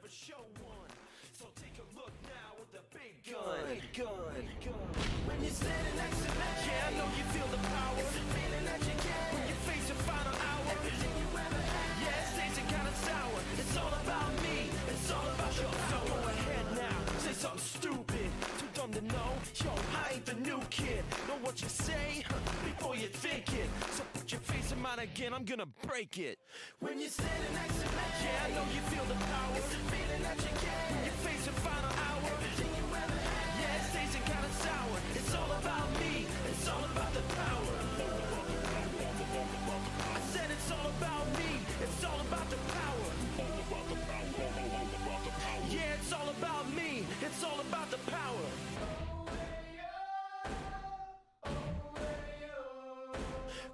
Supershow one. So take a look now with the big gun. When you're standing next to me, yeah, I know you feel the power. It's a feeling that you get when you face your final hour. Everything you ever had, yeah, it's tasting kind of sour. It's all about me, it's all about your power. So go ahead now, say something stupid. Too dumb to know, yo, I ain't the new kid. Know what you say before you think it. So put your face in mine again, I'm gonna break it. When you're standing next to me, yeah, I know you feel the power. It's a feeling that you get when you face your final hour. Everything you ever had, yeah, it's tasting kind of sour. It's all about me, it's all about the power. I said it's all about me, it's all about the power. Yeah, it's all about me, it's all about the power.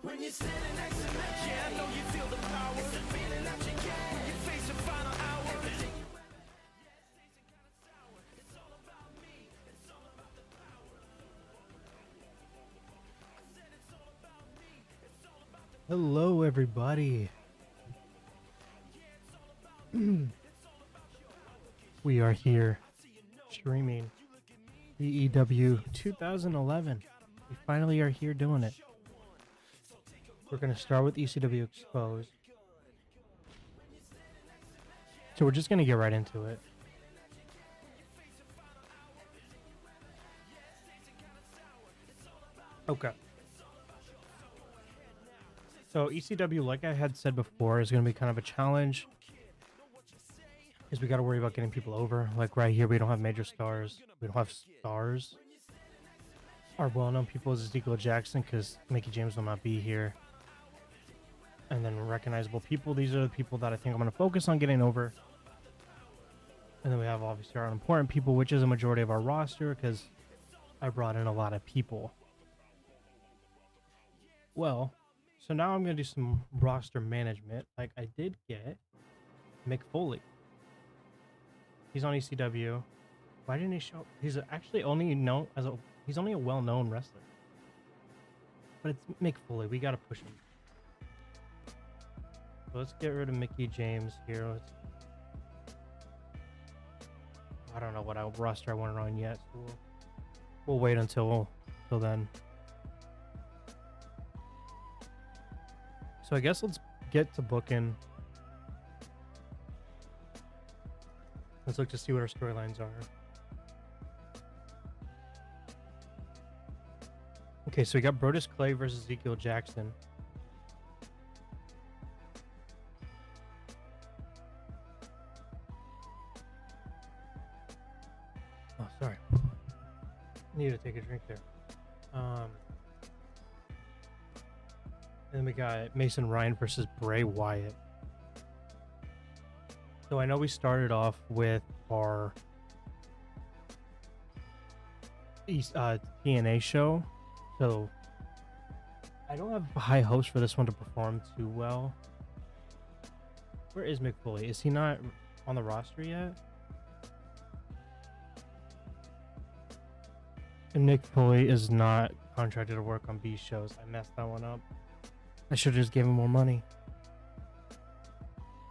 When you're standing next to me, yeah, I know you feel the power. It's the feeling that you get when you face your final hour. Everything you ever had, yeah, it's tasting kind of sour. It's all about me, it's all about the power. I said it's all about me, it's all about the power. Hello, everybody. We are here streaming TEW 2011. We finally are here doing it. We're going to start with ECW Exposed. So we're just going to get right into it. Okay. So ECW, like I had said before, is going to be kind of a challenge. Because we got to worry about getting people over. Like right here, we don't have major stars. We don't have stars. Our well-known people is Ezekiel Jackson because Mickey James will not be here. And then recognizable people. These are the people that I think I'm going to focus on getting over. And then we have obviously our unimportant people, which is a majority of our roster because I brought in a lot of people. Well, so now I'm going to do some roster management. Like I did get Mick Foley. He's on ECW. Why didn't he show up? He's actually only known as a... He's only a well-known wrestler. But it's Mick Foley. We got to push him. So let's get rid of Mickey James here. I don't know what roster I want it on yet. So we'll wait until then. So I guess let's get to booking. Let's look to see what our storylines are. Okay, so we got Brodus Clay versus Ezekiel Jackson. Oh, sorry. Need to take a drink there. And then we got Mason Ryan versus Bray Wyatt. So I know we started off with our TNA show. So I don't have high hopes for this one to perform too well. Where is Mick Foley? Is he not on the roster yet? And Mick Foley is not contracted to work on B shows. I messed that one up. I should have just given him more money.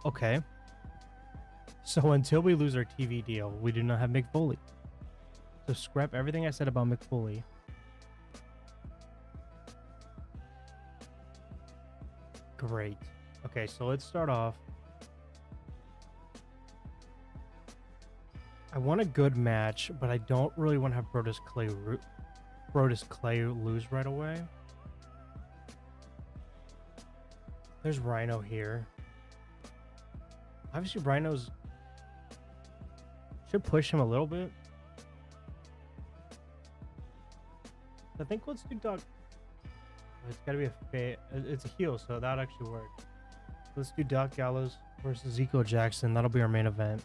Okay. So until we lose our TV deal, we do not have Mick Foley. So scrap everything I said about Mick Foley. Great. Okay, so let's start off. I want a good match, but I don't really want to have Brodus Clay lose right away. There's Rhino here. Obviously, Rhino's should push him a little bit. I think let's do Doc. It's got to be it's a heel, so that actually worked. Let's do Doc Gallows versus Ezekiel Jackson. That'll be our main event.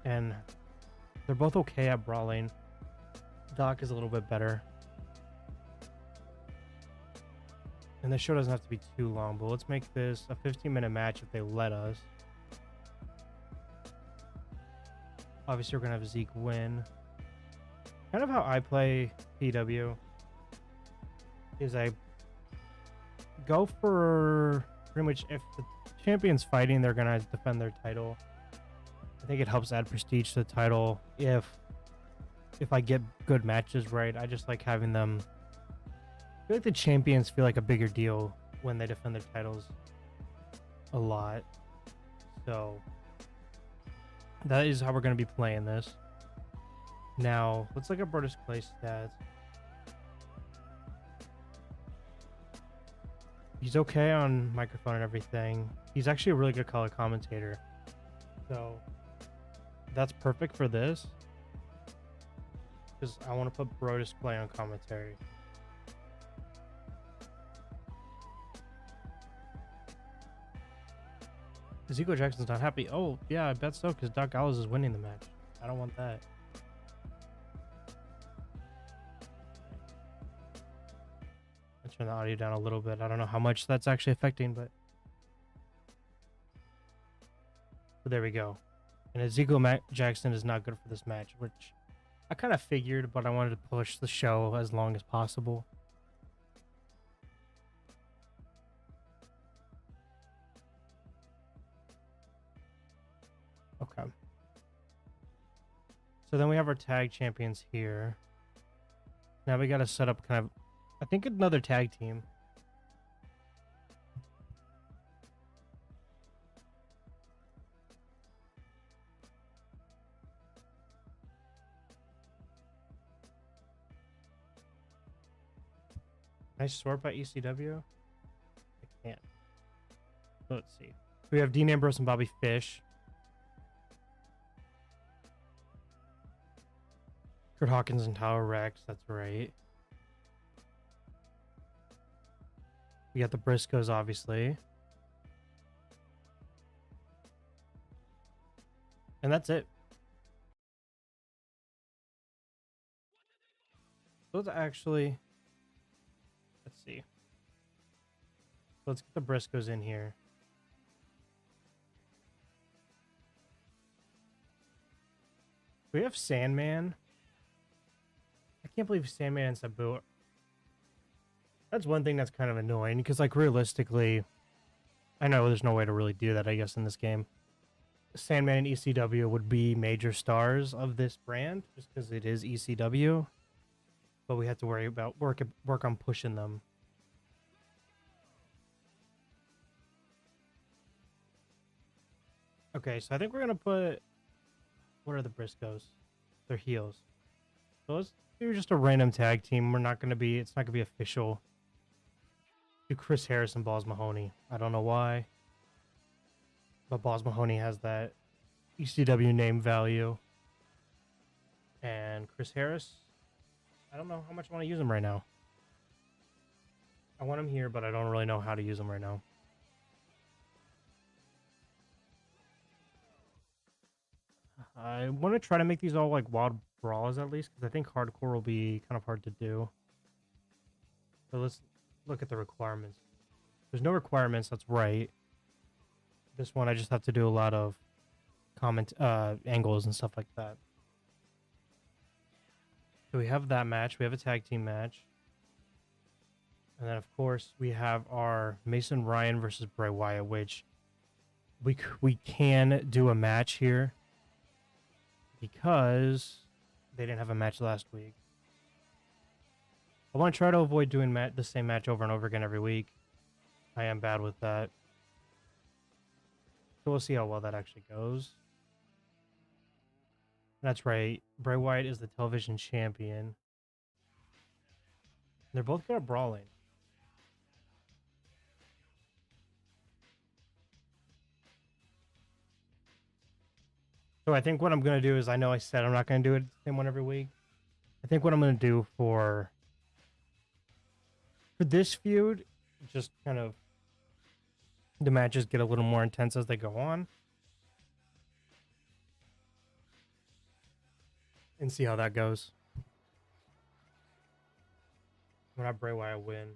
And they're both okay at brawling. Doc is a little bit better. And the show doesn't have to be too long, but let's make this a 15-minute match if they let us. Obviously, we're going to have Zeke win. Kind of how I play TEW is I go for pretty much if the champion's fighting, they're going to defend their title. I think it helps add prestige to the title if I get good matches right. I just like having them. I feel like the champions feel like a bigger deal when they defend their titles a lot. So that is how we're going to be playing this. Now, let's look at Brodus Clay stats. He's okay on microphone and everything. He's actually a really good color commentator. So that's perfect for this. Because I want to put Brodus Clay on commentary. Ezekiel Jackson's not happy. Oh, yeah, I bet so, because Doc Gallows is winning the match. I don't want that. I'll turn the audio down a little bit. I don't know how much that's actually affecting, but there we go. And Ezekiel Jackson is not good for this match, which I kind of figured, but I wanted to push the show as long as possible. Okay. So then we have our tag champions here. Now we got to set up kind of, I think, another tag team. Nice sort by ECW. I can't. Let's see. We have Dean Ambrose and Bobby Fish. Kurt Hawkins and Tyler Rex, that's right. We got the Briscoes, obviously. And that's it. So let's actually... Let's see. Let's get the Briscoes in here. We have Sandman. I can't believe Sandman and Sabu. That's one thing that's kind of annoying because, like, realistically, I know there's no way to really do that, I guess, in this game. Sandman and ECW would be major stars of this brand just because it is ECW, but we have to worry about work on pushing them. Okay, so I think we're gonna put. What are the Briscoes? They're heels. So let's do just a random tag team. We're not gonna be. It's not gonna be official. Do Chris Harris and Balls Mahoney. I don't know why, but Balls Mahoney has that ECW name value. And Chris Harris, I don't know how much I want to use him right now. I want him here, but I don't really know how to use him right now. I want to try to make these all like wild brawls at least, because I think hardcore will be kind of hard to do. So let's look at the requirements. There's no requirements, that's right. This one I just have to do a lot of angles and stuff like that. So we have that match. We have a tag team match. And then, of course, we have our Mason Ryan versus Bray Wyatt, which we can do a match here because they didn't have a match last week. I want to try to avoid doing the same match over and over again every week. I am bad with that. So we'll see how well that actually goes. That's right. Bray Wyatt is the television champion. They're both good at brawling. So I think what I'm going to do is, I know I said I'm not going to do it the same one every week. I think what I'm going to do for this feud, just kind of the matches get a little more intense as they go on. And see how that goes. I'm going to have Bray Wyatt win.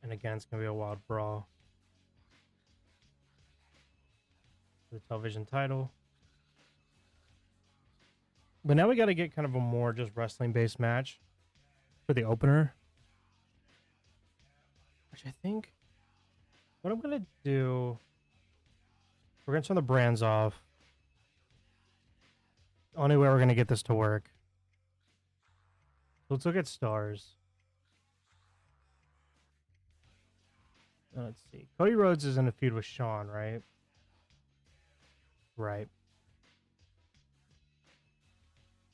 And again, it's going to be a wild brawl. The television title. But now we got to get kind of a more just wrestling based match for the opener, which I think what I'm gonna do We're gonna turn the brands off. Only way we're gonna get this to work. Let's look at stars. Let's see. Cody Rhodes is in a feud with Shawn, right? Right.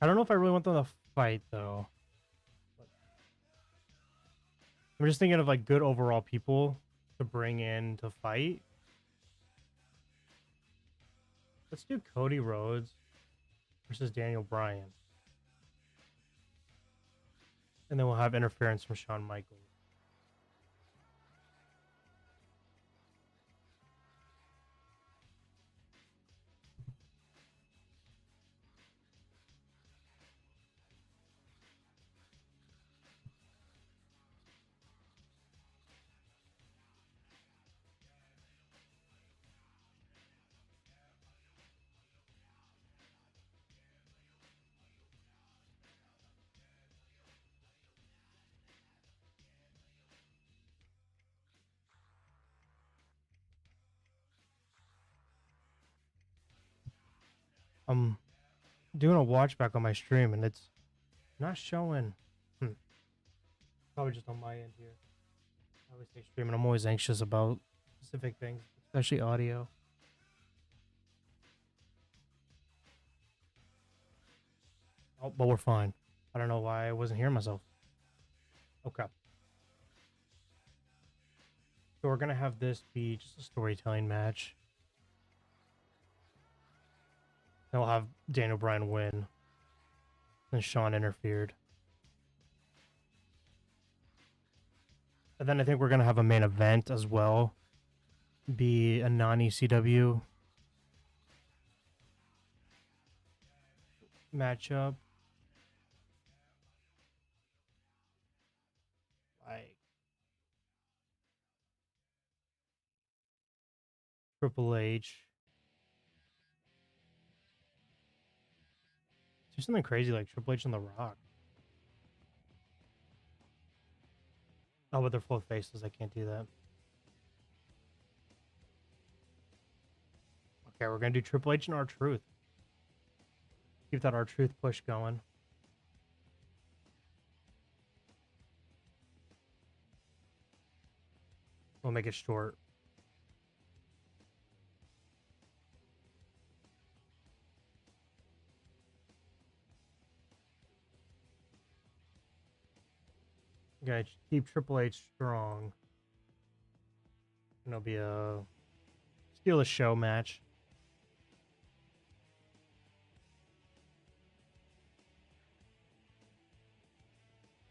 I don't know if I really want them to fight, though. I'm just thinking of like good overall people to bring in to fight. Let's do Cody Rhodes versus Daniel Bryan. And then we'll have interference from Shawn Michaels. I'm doing a watch back on my stream and it's not showing. Probably just on my end here. I always say streaming. I'm always anxious about specific things, especially audio. Oh, but we're fine. I don't know why I wasn't hearing myself. Okay. So we're gonna have this be just a storytelling match. Then we'll have Daniel Bryan win. Then Shawn interfered. And then I think we're gonna have a main event as well. Be a non-ECW matchup. Like Triple H. Do something crazy like Triple H and The Rock. Oh, but they're full faces. I can't do that. Okay, we're gonna do Triple H and R-Truth. Keep that R-Truth push going. We'll make it short. Gotta keep Triple H strong. And it'll be a steal a show match.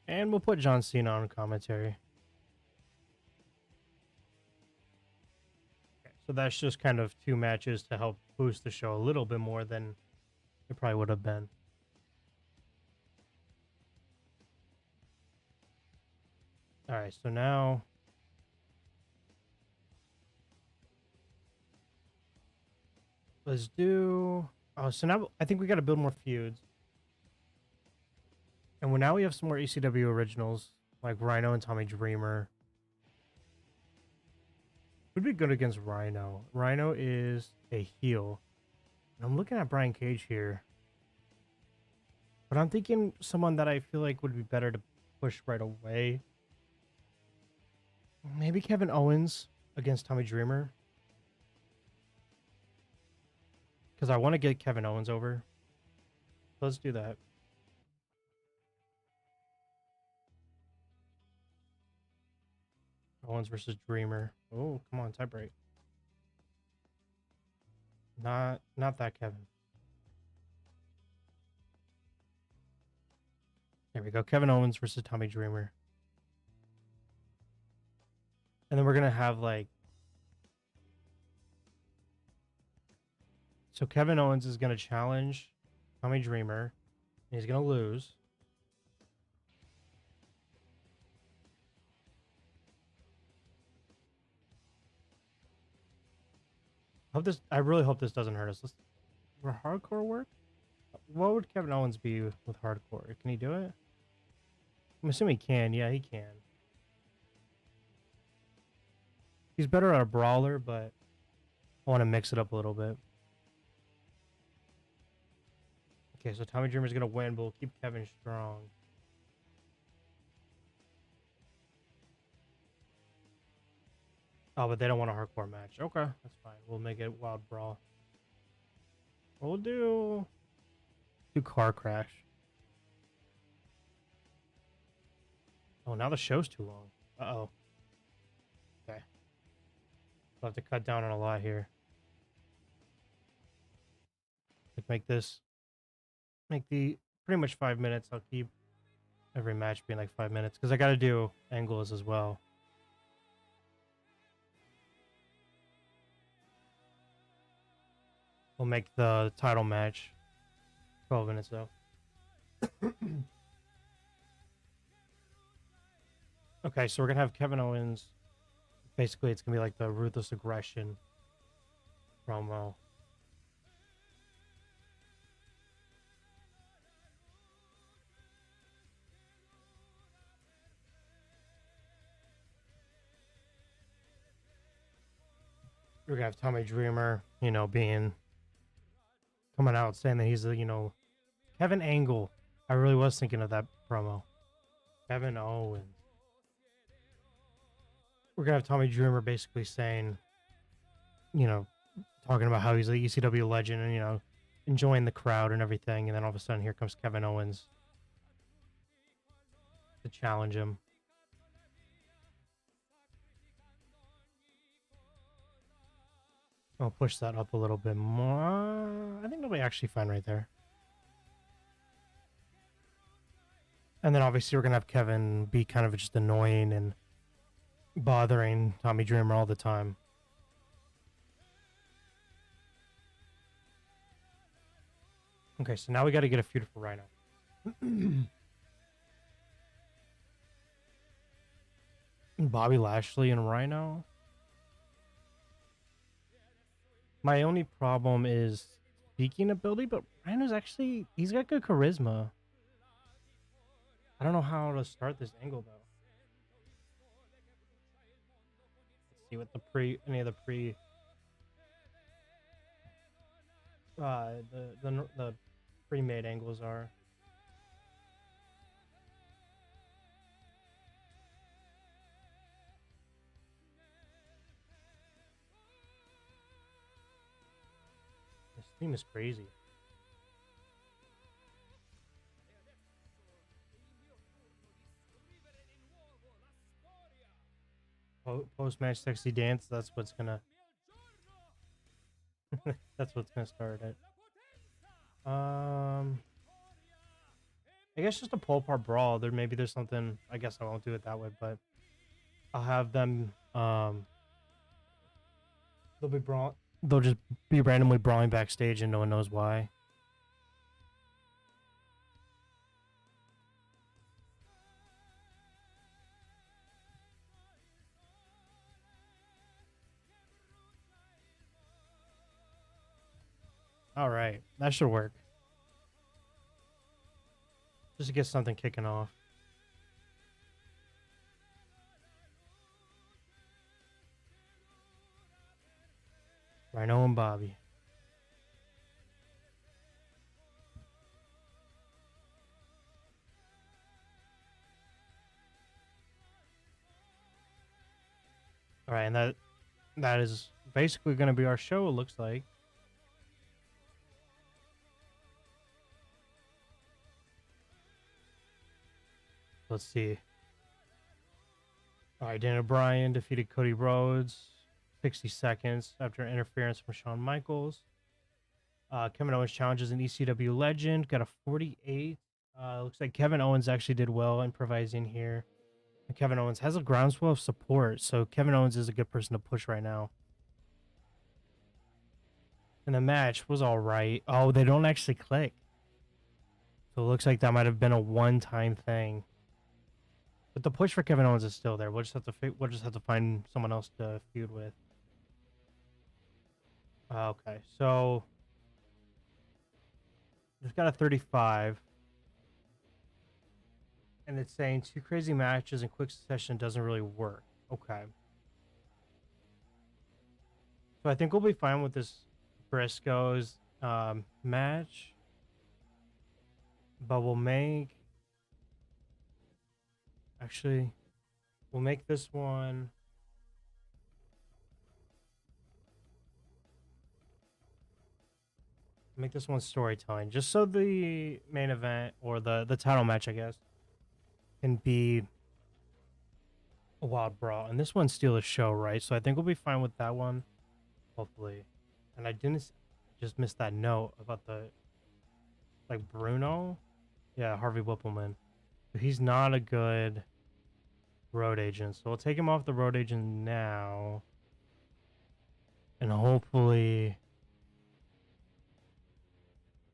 And we'll put John Cena on commentary. Okay, so that's just kind of two matches to help boost the show a little bit more than it probably would have been. All right, so now let's do. Oh, so now I think we got to build more feuds. And now we have some more ECW originals like Rhino and Tommy Dreamer. Would be good against Rhino. Rhino is a heel. And I'm looking at Brian Cage here. But I'm thinking someone that I feel like would be better to push right away. Maybe Kevin Owens against Tommy Dreamer. Because I want to get Kevin Owens over. Let's do that. Owens versus Dreamer. Oh, come on, tie break. Not that Kevin. There we go. Kevin Owens versus Tommy Dreamer. And then we're going to have like... So Kevin Owens is going to challenge Tommy Dreamer. And he's going to lose. I really hope this doesn't hurt us. Will hardcore work? What would Kevin Owens be with hardcore? Can he do it? I'm assuming he can. Yeah, he can. He's better at a brawler, but I want to mix it up a little bit. Okay, so Tommy Dreamer's gonna win, but we'll keep Kevin strong. Oh, but they don't want a hardcore match. Okay, that's fine. We'll make it Wild Brawl. We'll do car crash. Oh, now the show's too long. Uh-oh. Okay. I'll have to cut down on a lot here. Like make the pretty much 5 minutes. I'll keep every match being like 5 minutes because I got to do angles as well. We'll make the title match 12 minutes though. Okay, so we're gonna have Kevin Owens. Basically, it's gonna be like the Ruthless Aggression promo. We're gonna have Tommy Dreamer, you know, coming out saying that he's a, Kevin Angle. I really was thinking of that promo. Kevin Owens. We're gonna have Tommy Dreamer basically saying, talking about how he's a ECW legend and, enjoying the crowd and everything, and then all of a sudden here comes Kevin Owens to challenge him. I'll push that up a little bit more. I think it'll be actually fine right there. And then obviously we're going to have Kevin be kind of just annoying and bothering Tommy Dreamer all the time. Okay, so now we got to get a feud for Rhino. Bobby Lashley and Rhino. My only problem is speaking ability, but Rhino's actually, he's got good charisma. I don't know how to start this angle though. Let's see what the the pre-made angles are. This theme is crazy. Post-match sexy dance, that's what's gonna that's what's gonna start it. I guess just a pole part brawl. There's something, I guess I won't do it that way, but I'll have them they'll just be randomly brawling backstage and no one knows why. All right, that should work. Just to get something kicking off. Rhino and Bobby. All right, and that is basically going to be our show, it looks like. Let's see. All right, Daniel Bryan defeated Cody Rhodes 60 seconds after interference from Shawn Michaels. Kevin Owens challenges an ECW legend, got a 48. Looks like Kevin Owens actually did well improvising here. And Kevin Owens has a groundswell of support, so Kevin Owens is a good person to push right now. And the match was all right. Oh, they don't actually click. So it looks like that might have been a one-time thing. But the push for Kevin Owens is still there. We'll just have to find someone else to feud with. Okay, so we've got a 35. And it's saying 2 crazy matches in quick succession doesn't really work. Okay. So I think we'll be fine with this Briscoes match. But we'll make... Actually, we'll make this one... Make this one storytelling. Just so the main event, or the title match, I guess, can be a wild brawl. And this one's steal the show, right? So I think we'll be fine with that one. Hopefully. And I didn't... Just missed that note about the... Like, Bruno? Yeah, Harvey Whippleman. He's not a good road agent. So we'll take him off the road agent now. And hopefully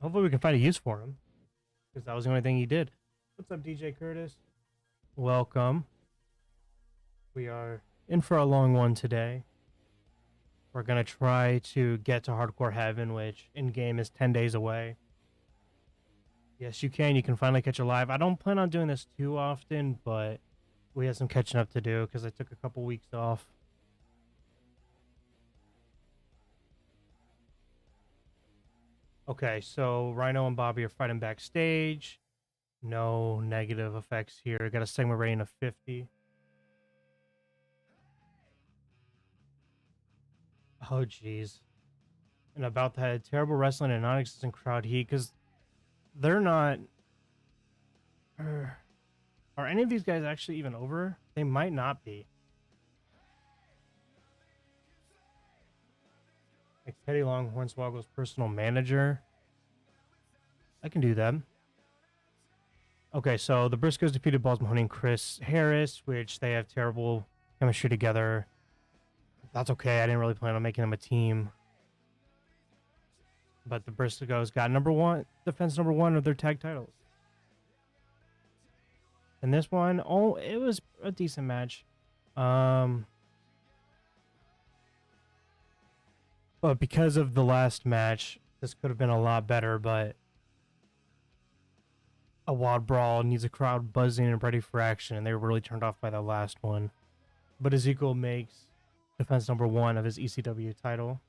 we can find a use for him. Because that was the only thing he did. What's up, DJ Curtis? Welcome. We are in for a long one today. We're going to try to get to Hardcore Heaven, which in-game is 10 days away. Yes, you can. You can finally catch a live. I don't plan on doing this too often, but we have some catching up to do because I took a couple weeks off. Okay, so Rhino and Bobby are fighting backstage. No negative effects here. Got a segment rating of 50. Oh, jeez. And about that, terrible wrestling and non-existent crowd heat, because they're not... Are any of these guys actually even over? They might not be. Like Teddy Long, Hornswoggle's personal manager. I can do that. Okay, so the Briscoes defeated Balls Mahoney and Chris Harris, which they have terrible chemistry together. That's okay. I didn't really plan on making them a team. But the Briscoes got defense number one of their tag titles. And this one, it was a decent match. But because of the last match, this could have been a lot better, but a wild brawl needs a crowd buzzing and ready for action, and they were really turned off by the last one. But Ezekiel makes defense number one of his ECW title.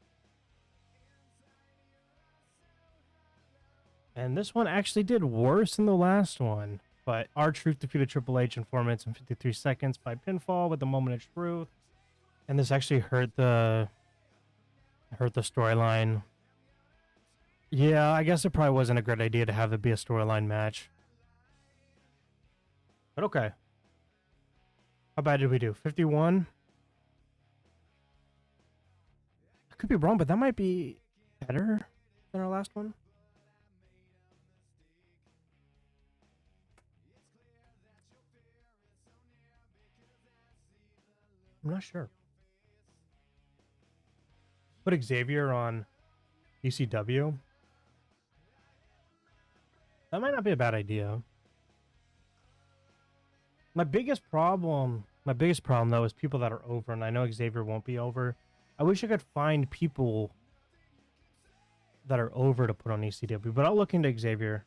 And this one actually did worse than the last one. But R-Truth defeated Triple H in 4 minutes and 53 seconds by pinfall with a moment of truth. And this actually hurt the storyline. Yeah, I guess it probably wasn't a great idea to have it be a storyline match. But okay. How bad did we do? 51? I could be wrong, but that might be better than our last one. I'm not sure. Put Xavier on ECW. That might not be a bad idea. My biggest problem though is people that are over, and I know Xavier won't be over. I wish I could find people that are over to put on ECW, but I'll look into Xavier.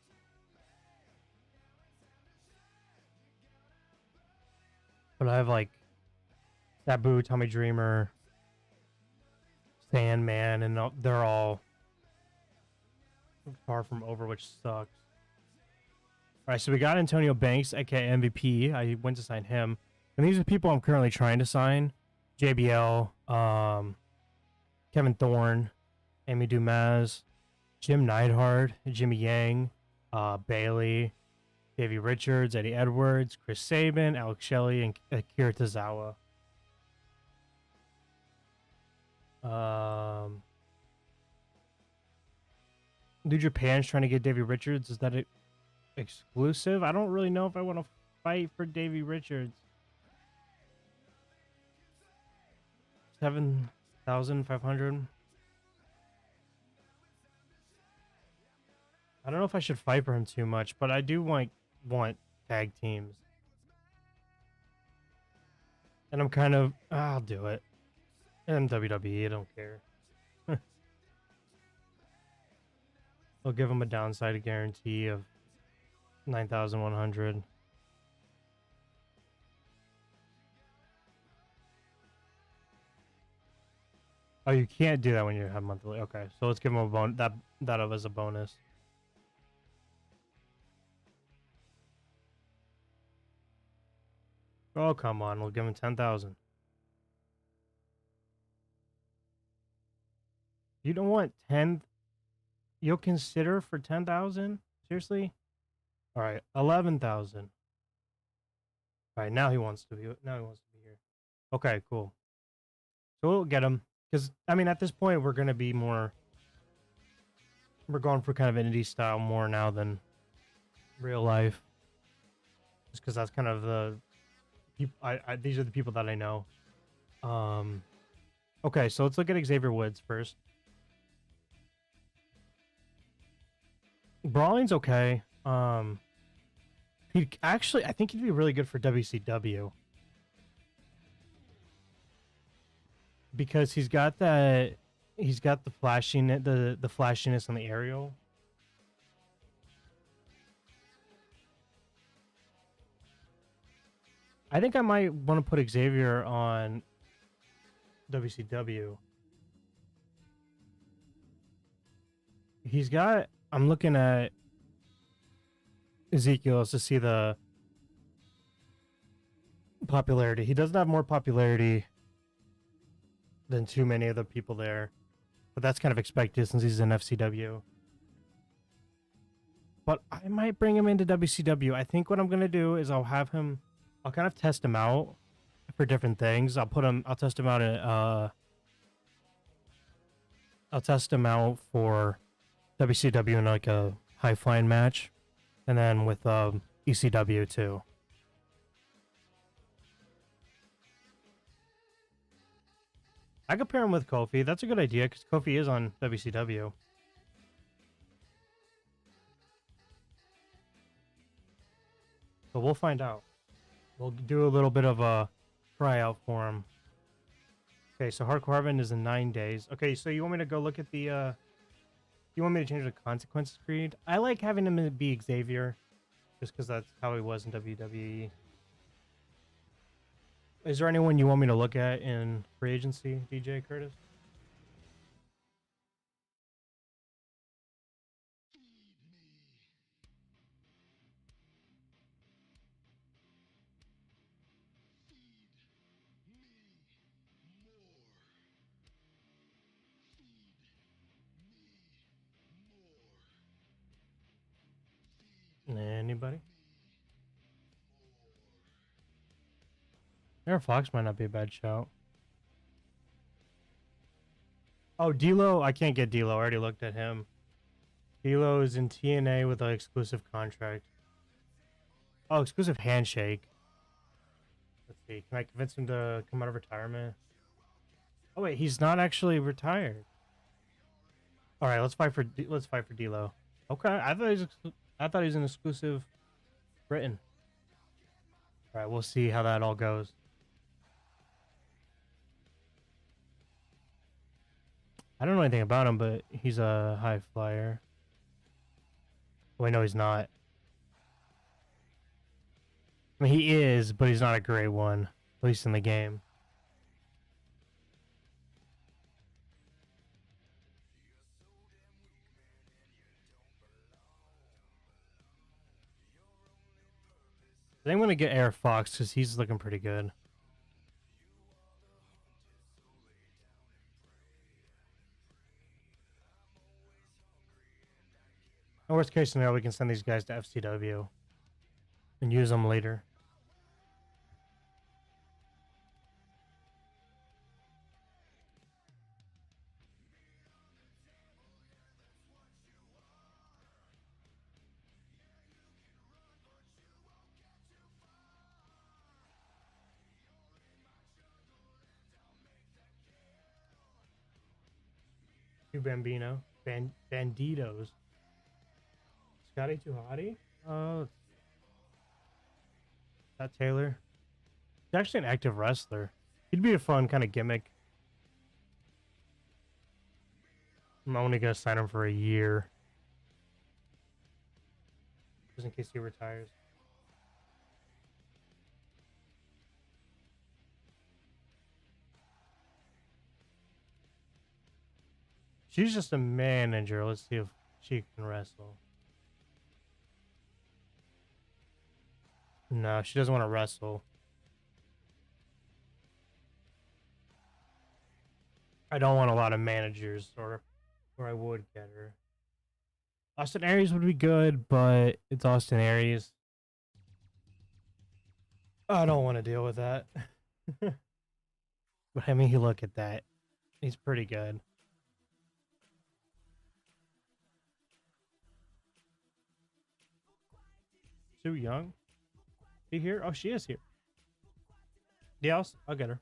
But I have like Sabu, Tommy Dreamer, Sandman, and they're all far from over, which sucks. All right, so we got Antonio Banks, aka MVP. I went to sign him, and these are people I'm currently trying to sign: JBL, Kevin Thorne, Amy Dumas, Jim Neidhart, Jimmy Yang, Bailey, Davey Richards, Eddie Edwards, Chris Sabin, Alex Shelley, and Akira Tozawa. New Japan's trying to get Davey Richards. Is that exclusive? I don't really know if I want to fight for Davey Richards. 7,500. I don't know if I should fight for him too much, but I do want tag teams. And I'm kind of... I'll do it. And WWE, I don't care. I'll give him a downside guarantee of 9,100. Oh, you can't do that when you have monthly. Okay, so let's give him a that as a bonus. Oh, come on, we'll give him 10,000. You don't want 10. You'll consider for 10,000? Seriously? All right, 11,000. All right, now he wants to be. Now he wants to be here. Okay, cool. So we'll get him because I mean, at this point, we're gonna be more. We're going for kind of an indie style more now than real life, just because that's kind of the. These are the people that I know. Okay, so let's look at Xavier Woods first. Brawling's okay. He actually, I think he'd be really good for WCW because he's got the flashiness on the aerial. I think I might want to put Xavier on WCW. He's got. I'm looking at Ezekiel to see the popularity. He doesn't have more popularity than too many of the people there, but that's kind of expected since he's in FCW. But I might bring him into WCW. I think what I'm gonna do is I'll kind of test him out for different things. I'll test him out I'll test him out for WCW in like a high flying match, and then with ECW too. I could pair him with Kofi. That's a good idea because Kofi is on WCW. So we'll find out. We'll do a little bit of a tryout for him. Okay, so Hardcore Harvin is in 9 days. Okay, so you want me to go look at the you want me to change the consequences creed? I like having him be Xavier, just because that's how he was in WWE. Is there anyone you want me to look at in free agency, DJ Curtis? Anybody? Air Fox might not be a bad shout. Oh, D'Lo, I can't get D'Lo. I already looked at him. D'Lo is in TNA with an exclusive contract. Oh, exclusive handshake. Let's see. Can I convince him to come out of retirement? Oh wait, he's not actually retired. All right, let's fight for D'Lo. Okay, I thought he was an exclusive Britain. All right, we'll see how that all goes. I don't know anything about him, but he's a high flyer. Well, no, he's not. I mean, he is, but he's not a great one, at least in the game. I think I'm gonna get Air Fox because he's looking pretty good. In worst case scenario, we can send these guys to FCW and use them later. Two Bambino, Banditos, Scotty Too Hottie. That Taylor. He's actually an active wrestler. He'd be a fun kind of gimmick. I'm only gonna sign him for a year, just in case he retires. She's just a manager. Let's see if she can wrestle. No, she doesn't want to wrestle. I don't want a lot of managers, or I would get her. Austin Aries would be good, but it's Austin Aries. I don't want to deal with that. But I mean, you look at that. He's pretty good. Sue Young? She here? Oh, she is here. Yeah, I'll get her.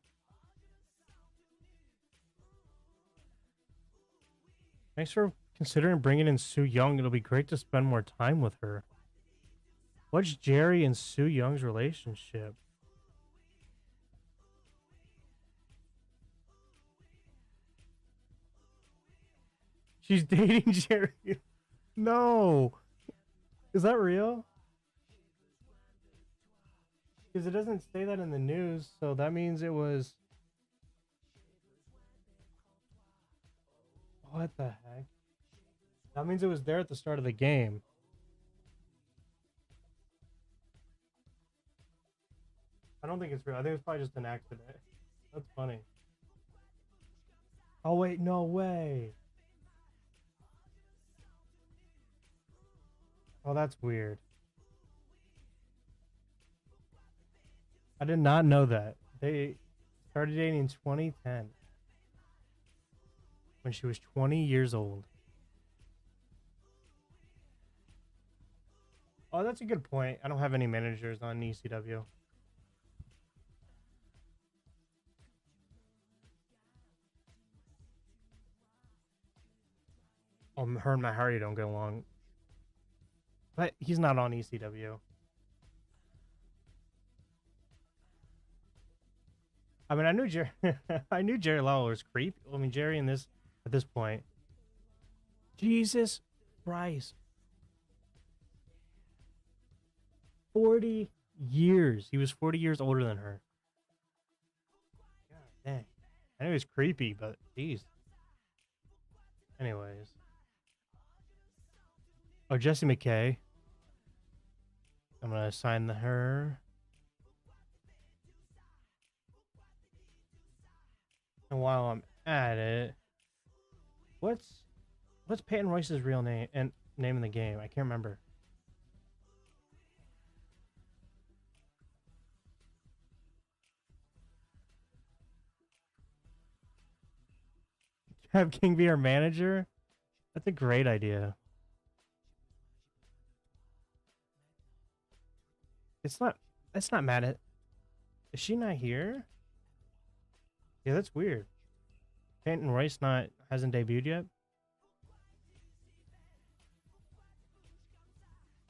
Thanks for considering bringing in Sue Young. It'll be great to spend more time with her. What's Jerry and Sue Young's relationship? She's dating Jerry. No. Is that real? Because it doesn't say that in the news, so that means it was... What the heck? That means it was there at the start of the game. I don't think it's real. I think it's probably just an accident. That's funny. Oh, wait, no way. Oh, that's weird. I did not know that. They started dating in 2010. When she was 20 years old. Oh, that's a good point. I don't have any managers on ECW. Oh, her and Matt Hardy don't get along. But he's not on ECW. I mean, I knew Jerry. I knew Jerry Lawler was creepy. I mean, Jerry in this at this point. Jesus Christ. 40 years. He was 40 years older than her. God dang. I knew he was creepy, but jeez. Anyways. Oh, Jessie McKay. I'm gonna assign her. And while I'm at it, what's Peyton Royce's real name and name in the game? I can't remember. Have King be our manager? That's a great idea. That's not mad at. Is she not here? Yeah, that's weird. Peyton Royce hasn't debuted yet.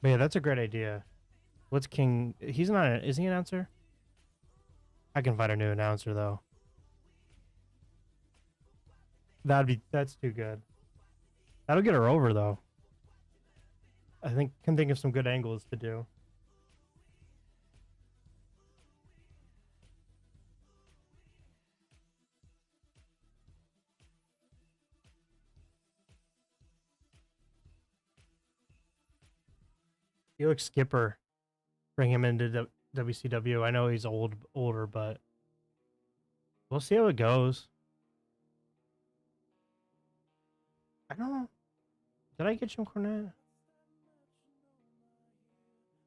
But yeah, that's a great idea. What's King? He's not. Is he an announcer? I can find a new announcer though. That's too good. That'll get her over though. I can think of some good angles to do. He looks Skipper. Bring him into WCW. I know he's older, but we'll see how it goes. I don't know. Did I get Jim Cornette?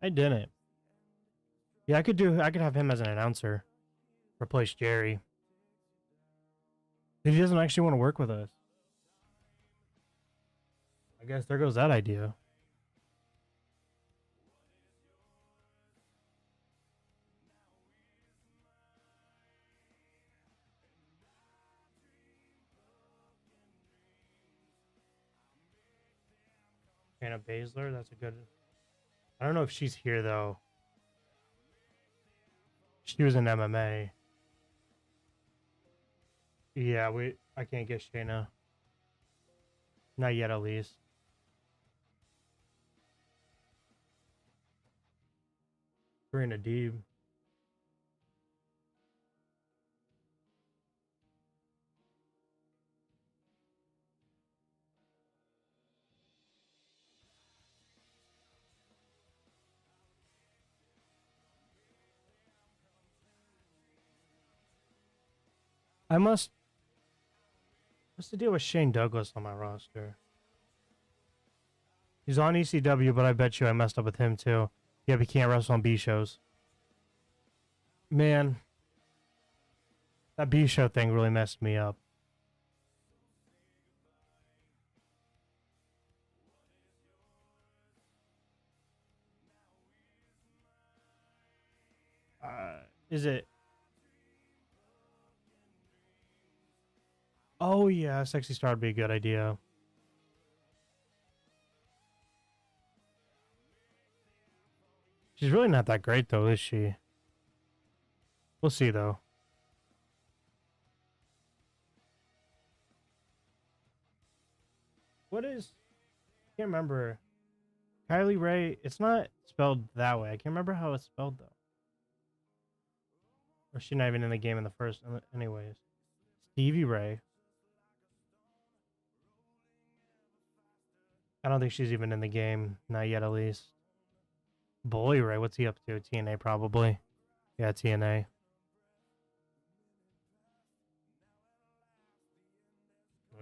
I didn't. Yeah, I could have him as an announcer. Replace Jerry. He doesn't actually want to work with us. I guess there goes that idea. Anna Baszler, that's a good... I don't know if she's here, though. She was in MMA. Yeah, I can't get Shayna. Not yet, at least. Karina Deeb. I must. What's the deal with Shane Douglas on my roster? He's on ECW, but I bet you I messed up with him too. Yeah, but he can't wrestle on B shows. Man, that B show thing really messed me up. Is it? Oh yeah, Sexy Star would be a good idea. She's really not that great though, is she? We'll see though. What is? I can't remember. Kylie Ray. It's not spelled that way. I can't remember how it's spelled though. Or she's not even in the game in the first, anyways. Stevie Ray. I don't think she's even in the game. Not yet, at least. Bully Ray, what's he up to? TNA, probably. Yeah, TNA.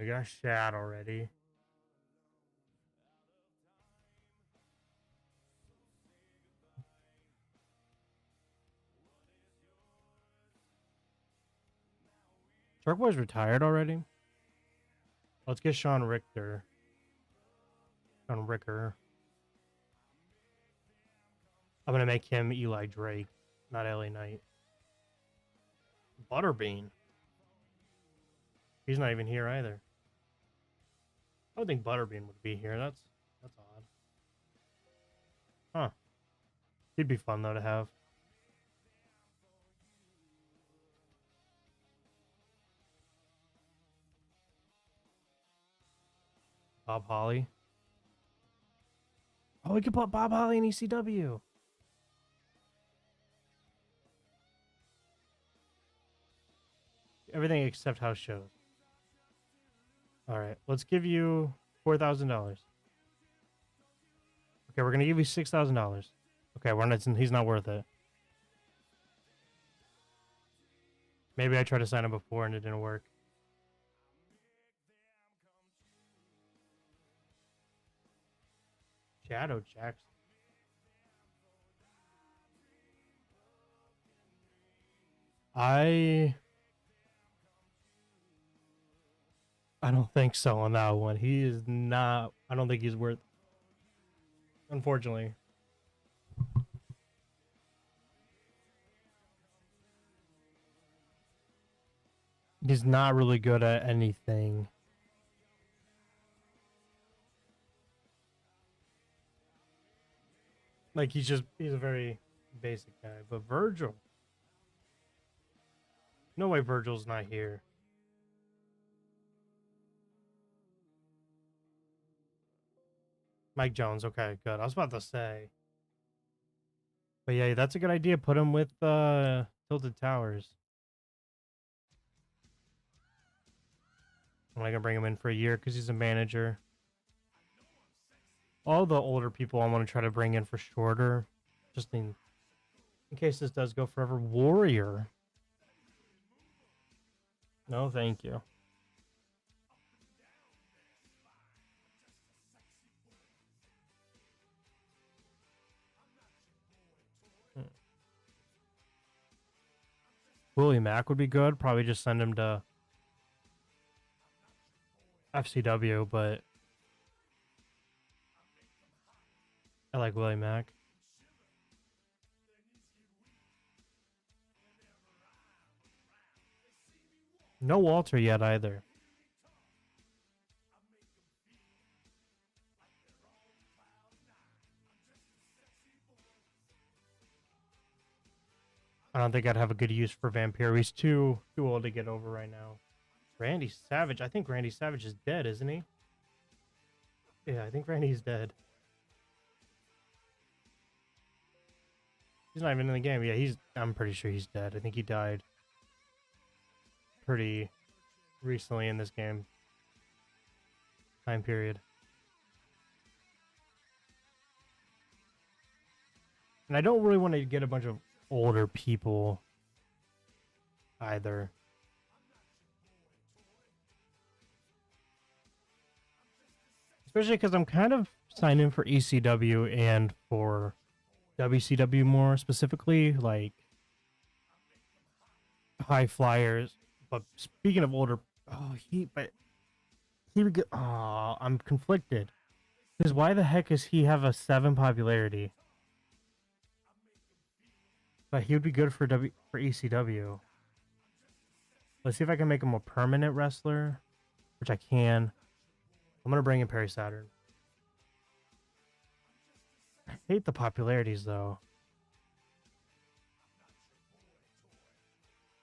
We got Shad already. Shark Boy's retired already? Let's get Sean Richter. Sean Ricker. I'm gonna make him Eli Drake, not LA Knight. Butterbean. He's not even here either. I would think Butterbean would be here. That's odd. Huh. He'd be fun though to have. Bob Holly. Oh, we could put Bob Holly in ECW. Everything except house shows. All right, let's give you $4,000. Okay, we're gonna give you $6,000. Okay, we're not. He's not worth it. Maybe I tried to sign him before and it didn't work. Shadow Jackson. I don't think so on that one. He is not. I don't think he's worth. Unfortunately. He's not really good at anything. Like he's a very basic guy. But Virgil. No way Virgil's not here. Mike Jones, okay, good. I was about to say. But yeah, that's a good idea. Put him with Tilted Towers. I'm gonna bring him in for a year because he's a manager. All the older people I want to try to bring in for shorter. Just in case this does go forever. Warrior. No, thank you. Willie Mack would be good. Probably just send him to FCW, but I like Willie Mack. No Walter yet either. I don't think I'd have a good use for Vampire. He's too old to get over right now. Randy Savage. I think Randy Savage is dead, isn't he? Yeah, I think Randy's dead. He's not even in the game. Yeah, I'm pretty sure he's dead. I think he died pretty recently in this game. Time period. And I don't really want to get a bunch of older people either. Especially because I'm kind of signed in for ECW and for WCW more specifically, like high flyers. But speaking of older, he would get. Oh, I'm conflicted. Because why the heck does he have a 7 popularity? But he would be good for ECW. Let's see if I can make him a permanent wrestler, which I can. I'm gonna bring in Perry Saturn. I hate the popularities though.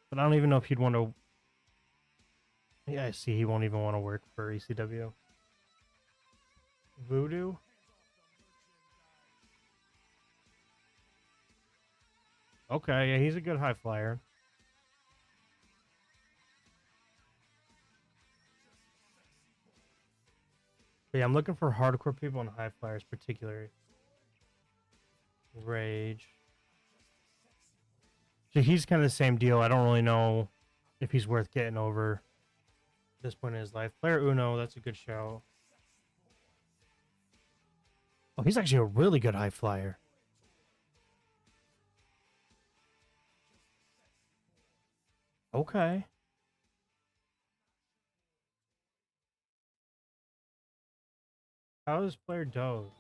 But I don't even know if he'd want to. Yeah, I see. He won't even want to work for ECW. Voodoo. Okay, yeah, he's a good high flyer. But yeah, I'm looking for hardcore people and high flyers, particularly. Rage. So he's kind of the same deal. I don't really know if he's worth getting over at this point in his life. Player Uno, that's a good show. Oh, he's actually a really good high flyer. Okay. How is player Doe?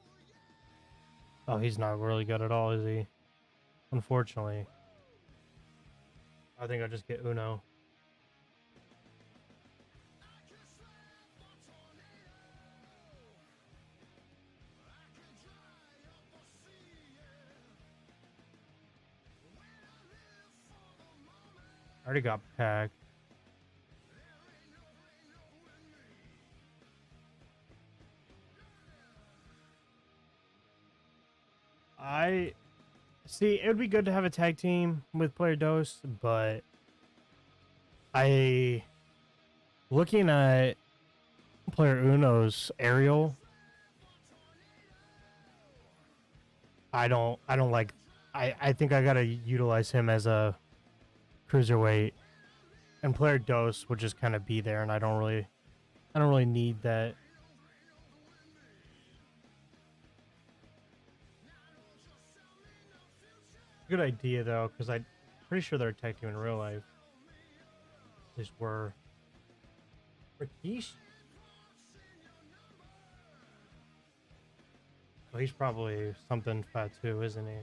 Oh, he's not really good at all, is he? Unfortunately. I think I'll just get Uno. I already got Pack. I see. It would be good to have a tag team with player Dose, but I looking at player Uno's aerial. I don't like. I think I gotta utilize him as a cruiserweight, and player Dose would just kind of be there, and I don't really need that. Good idea though, because I'm pretty sure they're a tag team in real life. These were Rikishi. Well, he's probably something fat too, isn't he?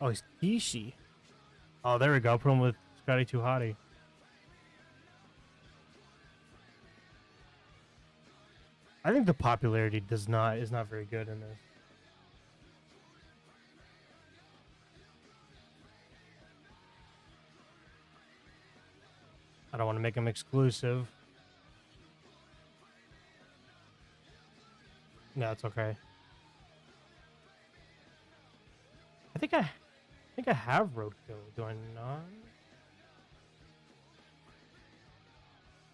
Oh, he's Kishi. Oh, there we go. Put him with Scotty Too Hottie. I think the popularity is not very good in this. I don't want to make him exclusive. No, it's okay. I think I have Roadkill. Do I not?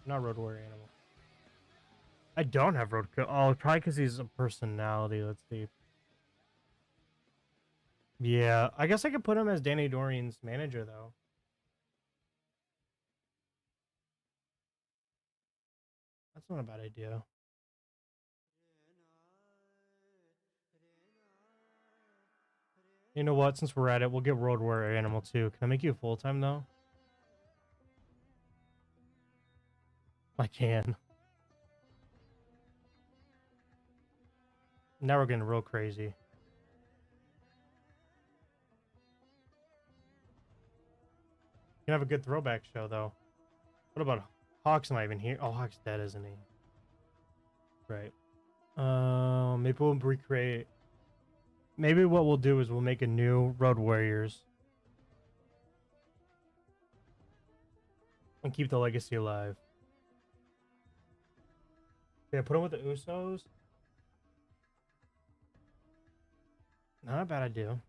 Not Road Warrior Animal. I don't have Roadkill. Oh, probably because he's a personality. Let's see. Yeah, I guess I could put him as Danny Dorian's manager though. That's not a bad idea. You know what? Since we're at it, we'll get Road Warrior Animal too. Can I make you full time though? I can. Now we're getting real crazy. You can have a good throwback show though. What about Hawk's not even here? Oh, Hawk's dead, isn't he? Right. Maybe we'll recreate. Maybe what we'll do is we'll make a new Road Warriors and keep the legacy alive. Yeah, put him with the Usos. Not a bad idea.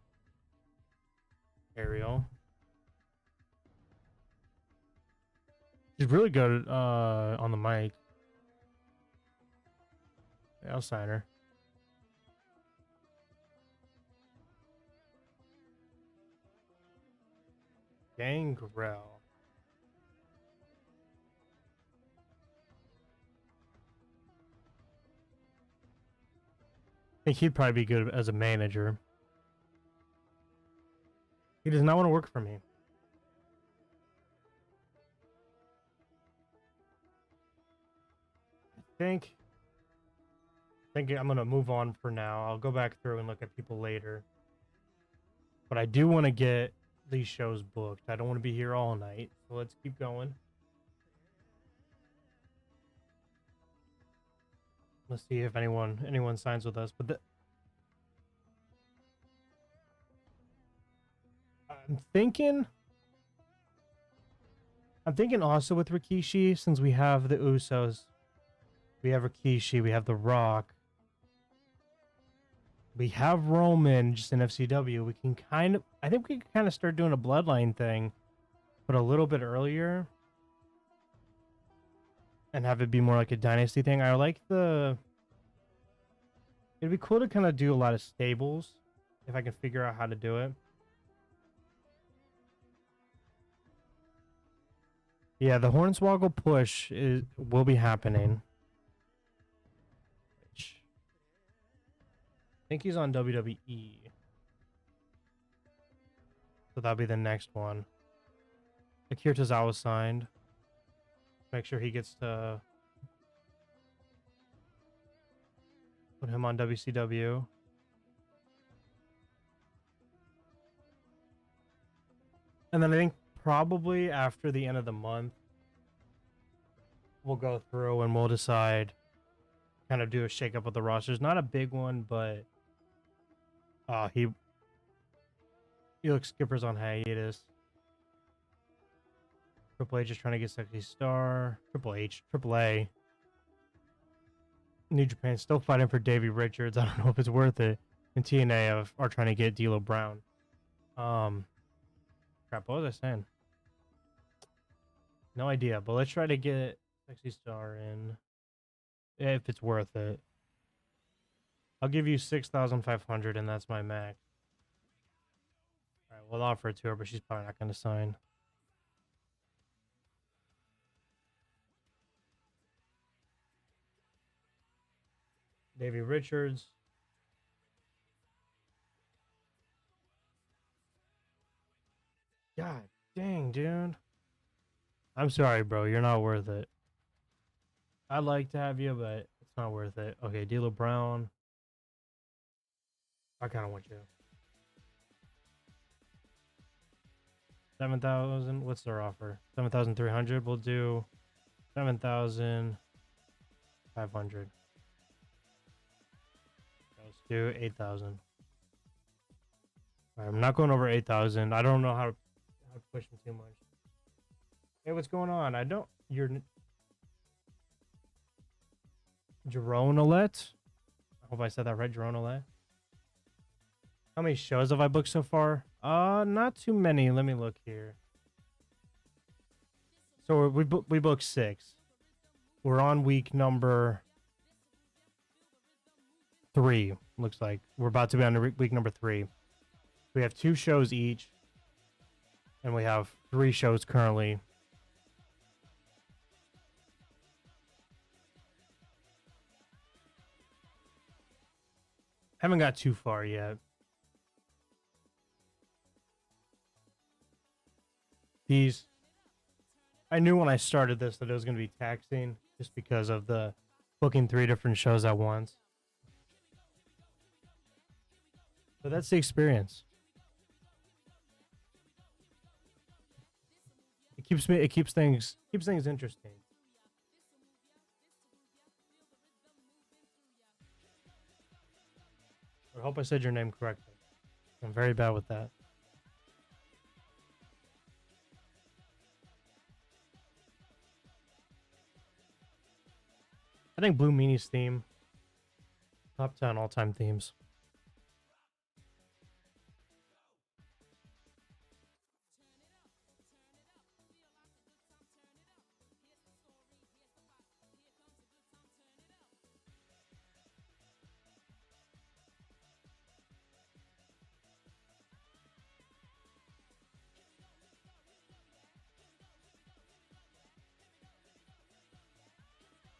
Ariel. She's really good on the mic. Yeah, I'll sign her. Gangrel. think he'd probably be good as a manager. He does not want to work for me. I think I'm gonna move on for now. I'll go back through and look at people later. But I do want to get these shows booked. I don't want to be here all night. So let's keep going. Let's see if anyone signs with us. But I'm thinking also with Rikishi, since we have the Usos, we have Rikishi, we have The Rock, we have Roman just in FCW. We can I think we can kind of start doing a bloodline thing, but a little bit earlier, and have it be more like a dynasty thing. It'd be cool to kind of do a lot of stables if I can figure out how to do it. Yeah, the Hornswoggle push will be happening. I think he's on WWE. So that'll be the next one. Akira Tozawa signed. Make sure he gets to put him on WCW. And then I think probably after the end of the month, we'll go through and we'll decide, kind of do a shakeup of the rosters. Not a big one, but he looks Skipper's on hiatus. Triple H is trying to get Sexy Star. Triple A. New Japan still fighting for Davey Richards. I don't know if it's worth it. And TNA are trying to get D'Lo Brown. Crap, what was I saying? No idea, but let's try to get Sexy Star in if it's worth it. I'll give you 6,500 and that's my max. All right, we'll offer it to her, but she's probably not going to sign. Davey Richards. God dang, dude. I'm sorry, bro. You're not worth it. I'd like to have you, but it's not worth it. Okay, D'Lo Brown. I kind of want you. 7,000. What's their offer? 7,300. We'll do 7,500. Let's do 8,000. I'm not going over 8,000. I don't know how to push him too much. Hey, what's going on? You're Jerome Olette? I hope I said that right, Jerome Olette. How many shows have I booked so far? Not too many. Let me look here. So we booked 6. We're on week number 3. Looks like we're about to be on week number 3. We have 2 shows each, and we have 3 shows currently. Haven't got too far yet. I knew when I started this that it was going to be taxing just because of the booking 3 different shows at once. But that's the experience. It keeps things interesting. I hope I said your name correctly. I'm very bad with that. I think Blue Meanie's theme, top 10 all-time themes.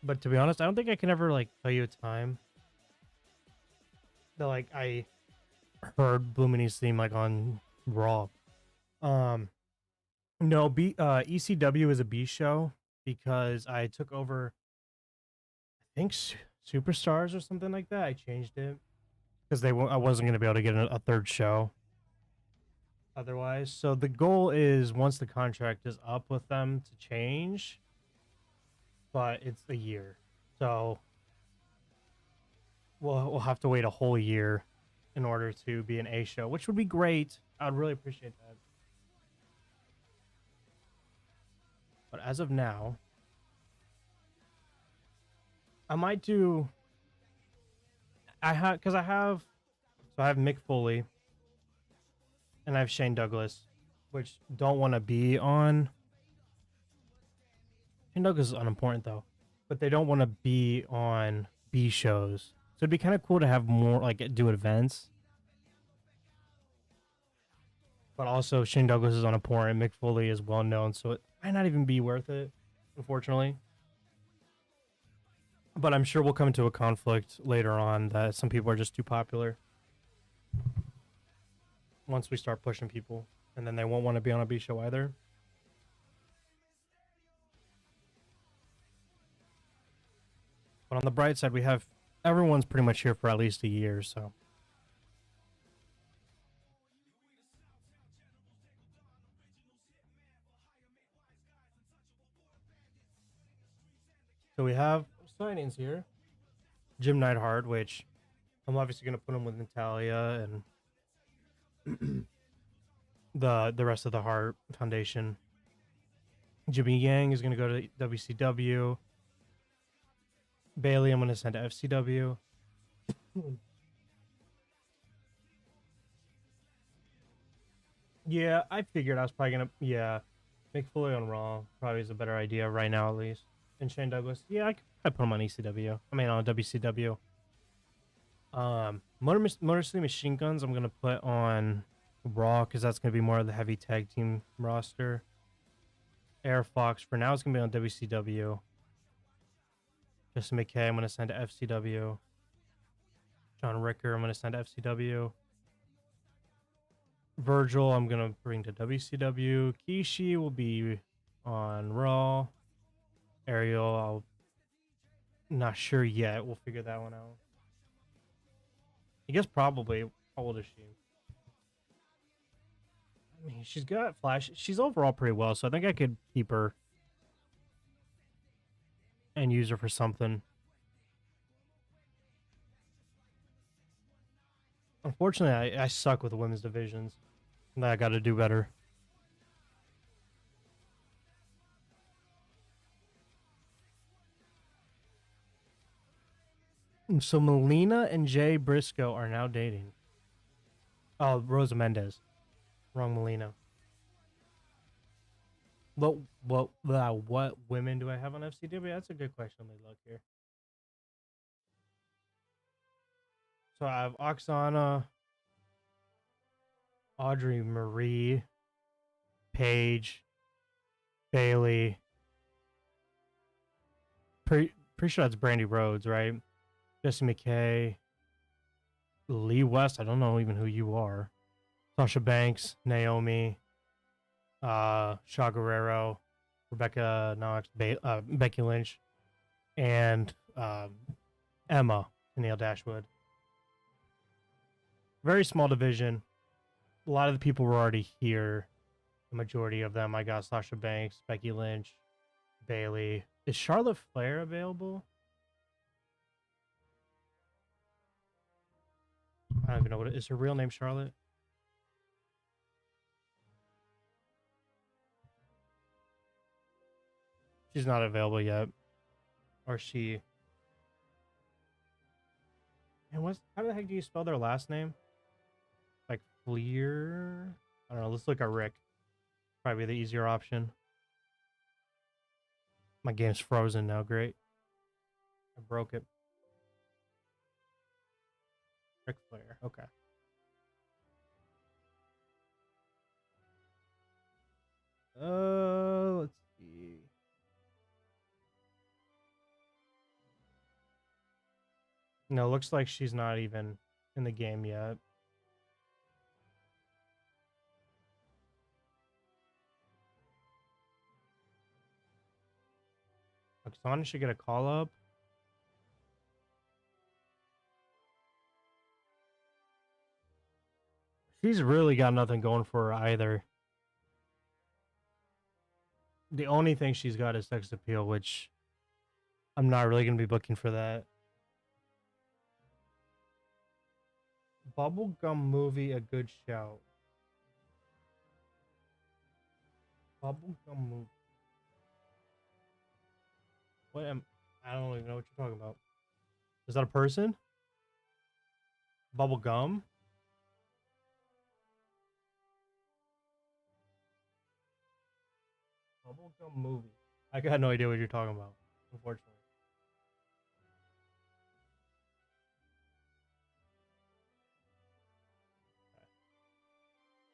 But to be honest, I don't think I can ever like tell you a time. that like I heard Blue Mini's theme like on Raw. Um, no, ECW is a B show because I took over, I think Superstars or something like that. I changed it because I wasn't gonna be able to get a third show otherwise. So the goal is once the contract is up with them to change, but it's a year, so we'll have to wait a whole year in order to be an A show, which would be great. I'd really appreciate that. But as of now, I might do. I have Mick Foley and I have Shane Douglas, which don't want to be on. Shane Douglas is unimportant though, but they don't want to be on B shows. So it'd be kind of cool to have more like do events. But also Shane Douglas is unimportant. Mick Foley is well known, so it might not even be worth it, unfortunately. But I'm sure we'll come into a conflict later on that some people are just too popular once we start pushing people, and then they won't want to be on a B show either. But on the bright side, we have everyone's pretty much here for at least a year, so. So we have signings here. Jim Neidhart, which I'm obviously going to put him with Natalia and the rest of the Hart Foundation. Jimmy Yang is going to go to WCW. Bailey, I'm going to send to FCW. Yeah, I figured I was probably going to... Yeah, Mick Foley on Raw probably is a better idea right now, at least. And Shane Douglas. Yeah, I could probably put him on ECW. I mean, on WCW. Motor City Machine Guns, I'm going to put on Raw because that's going to be more of the heavy tag team roster. Air Fox, for now, it's going to be on WCW. Justin McKay, I'm going to send to FCW. John Ricker, I'm going to send to FCW. Virgil, I'm going to bring to WCW. Kishi will be on Raw. Ariel, not sure yet. We'll figure that one out. I guess probably. How old is she? I mean, she's got flash. She's overall pretty well, so I think I could keep her and use her for something. Unfortunately, I suck with the women's divisions. And I got to do better. So Melina and Jay Briscoe are now dating. Oh, Rosa Mendez. Wrong Melina. What women do I have on FCW? That's a good question. Let me look here. So I have Oksana, Audrey Marie, Paige, Bailey. Pretty sure that's Brandy Rhodes, right? Jesse McKay, Lee West. I don't know even who you are. Sasha Banks, Naomi, Shaw Guerrero, Rebecca Knox, Becky Lynch, and Emma and Neil Dashwood. Very small division. A lot of the people were already here. The majority of them. I got Sasha Banks, Becky Lynch, Bailey. Is Charlotte Flair available? I don't even know what it is. Her real name Charlotte? She's not available yet. Or she. And how the heck do you spell their last name? Like Fleer? I don't know. Let's look at Rick. Probably the easier option. My game's frozen now. Great. I broke it. Ric Flair. Okay. Let's see. No, looks like she's not even in the game yet. Oksana should get a call up. She's really got nothing going for her either. The only thing she's got is sex appeal, which I'm not really going to be booking for that. Bubblegum movie, a good shout. Bubblegum movie. I don't even know what you're talking about. Is that a person? Bubblegum? Bubblegum movie. I got no idea what you're talking about, unfortunately.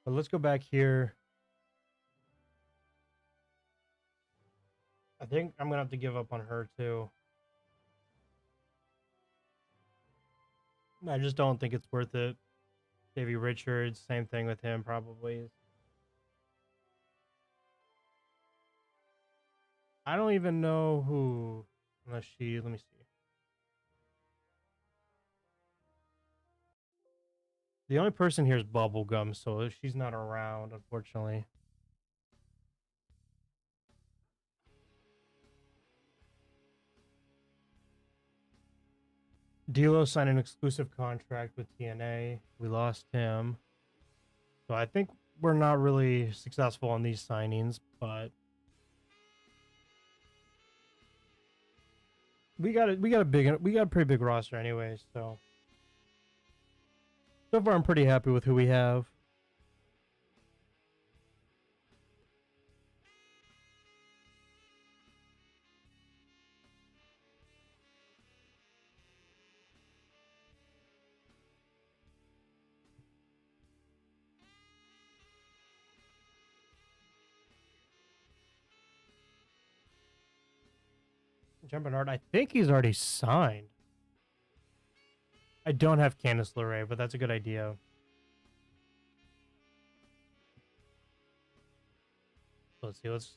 But let's go back here. I think I'm gonna have to give up on her too. I just don't think it's worth it. Davey Richards, same thing with him probably. I don't even know who, unless she, let me see. The only person here is Bubblegum, so she's not around, unfortunately. D'Lo signed an exclusive contract with TNA. We lost him. So I think we're not really successful on these signings, but we got a pretty big roster anyway, so far I'm pretty happy with who we have. Jumping Hard, I think he's already signed. I don't have Candice LeRae, but that's a good idea. Let's see. Let's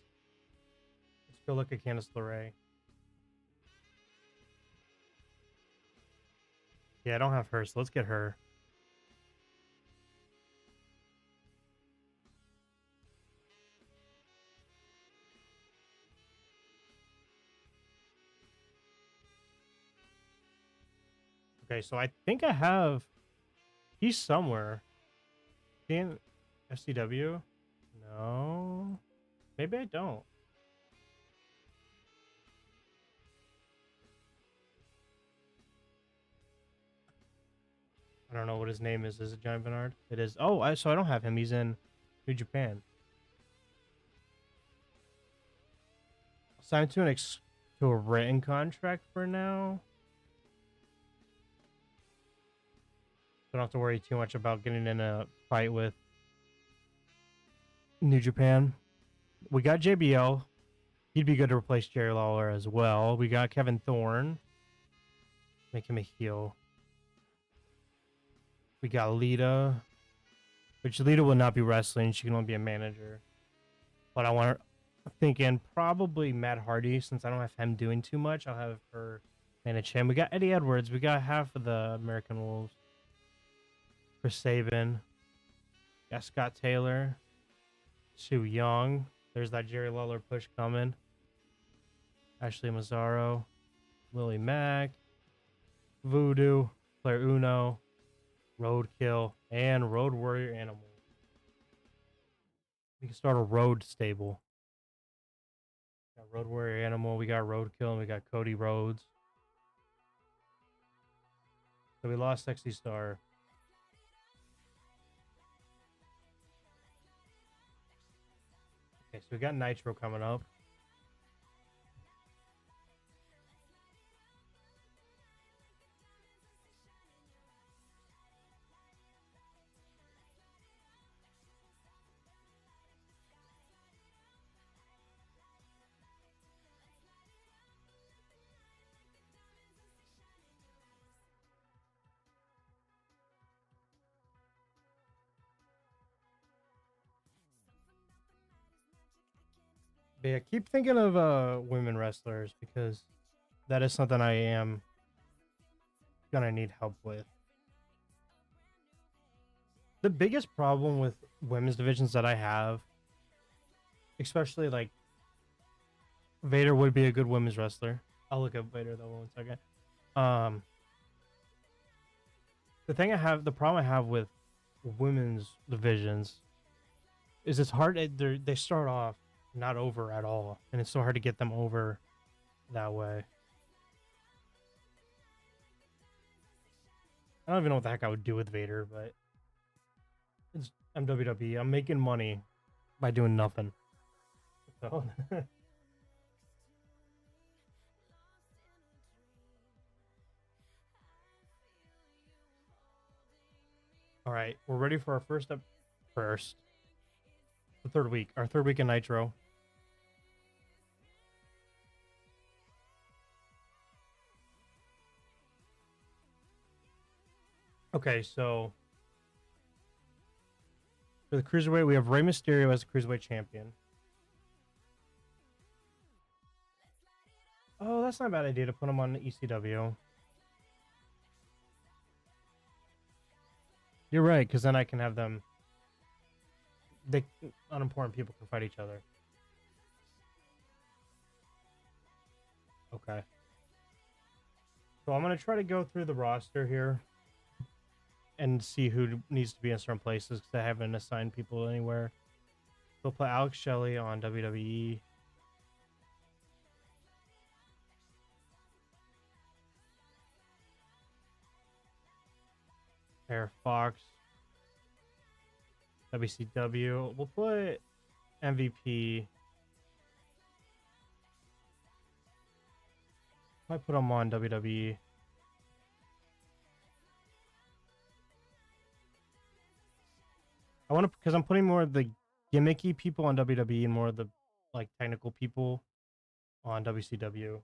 go look at Candice LeRae. Yeah, I don't have her, so let's get her. Okay, so I think I have. He's somewhere. In FCW? No. Maybe I don't. I don't know what his name is. Is it Giant Bernard? It is. Oh, so I don't have him. He's in New Japan. Signed to to a written contract for now. Don't have to worry too much about getting in a fight with New Japan. We got JBL. He'd be good to replace Jerry Lawler as well. We got Kevin Thorne. Make him a heel. We got Lita. Which Lita will not be wrestling. She can only be a manager. But I want her thinking probably Matt Hardy. Since I don't have him doing too much, I'll have her manage him. We got Eddie Edwards. We got half of the American Wolves. Chris Sabin. Got Scott Taylor. Sue Young. There's that Jerry Lawler push coming. Ashley Mazzaro. Willie Mack. Voodoo. Claire Uno. Roadkill. And Road Warrior Animal. We can start a road stable. Got Road Warrior Animal. We got Roadkill. And we got Cody Rhodes. So we lost Sexy Star. Okay, so we got Nitro coming up. But yeah, keep thinking of women wrestlers because that is something I am gonna need help with. The biggest problem with women's divisions that I have, especially like Vader would be a good women's wrestler. I'll look up Vader though 1 second. Um, the problem I have with women's divisions is it's hard. They start off not over at all, and it's so hard to get them over that way. I don't even know what the heck I would do with Vader, but I'm WWE. I'm making money by doing nothing. So all right, we're ready for our the third week, our third week in Nitro. Okay, so for the cruiserweight, we have Rey Mysterio as the cruiserweight champion. Oh, that's not a bad idea to put him on the ECW. You're right, because then I can have them. They unimportant people can fight each other. Okay. So I'm gonna try to go through the roster here and see who needs to be in certain places because I haven't assigned people anywhere. We'll put Alex Shelley on WWE. Air Fox. WCW. We'll put MVP. Might put him on WWE. I want to because I'm putting more of the gimmicky people on WWE and more of the like technical people on WCW.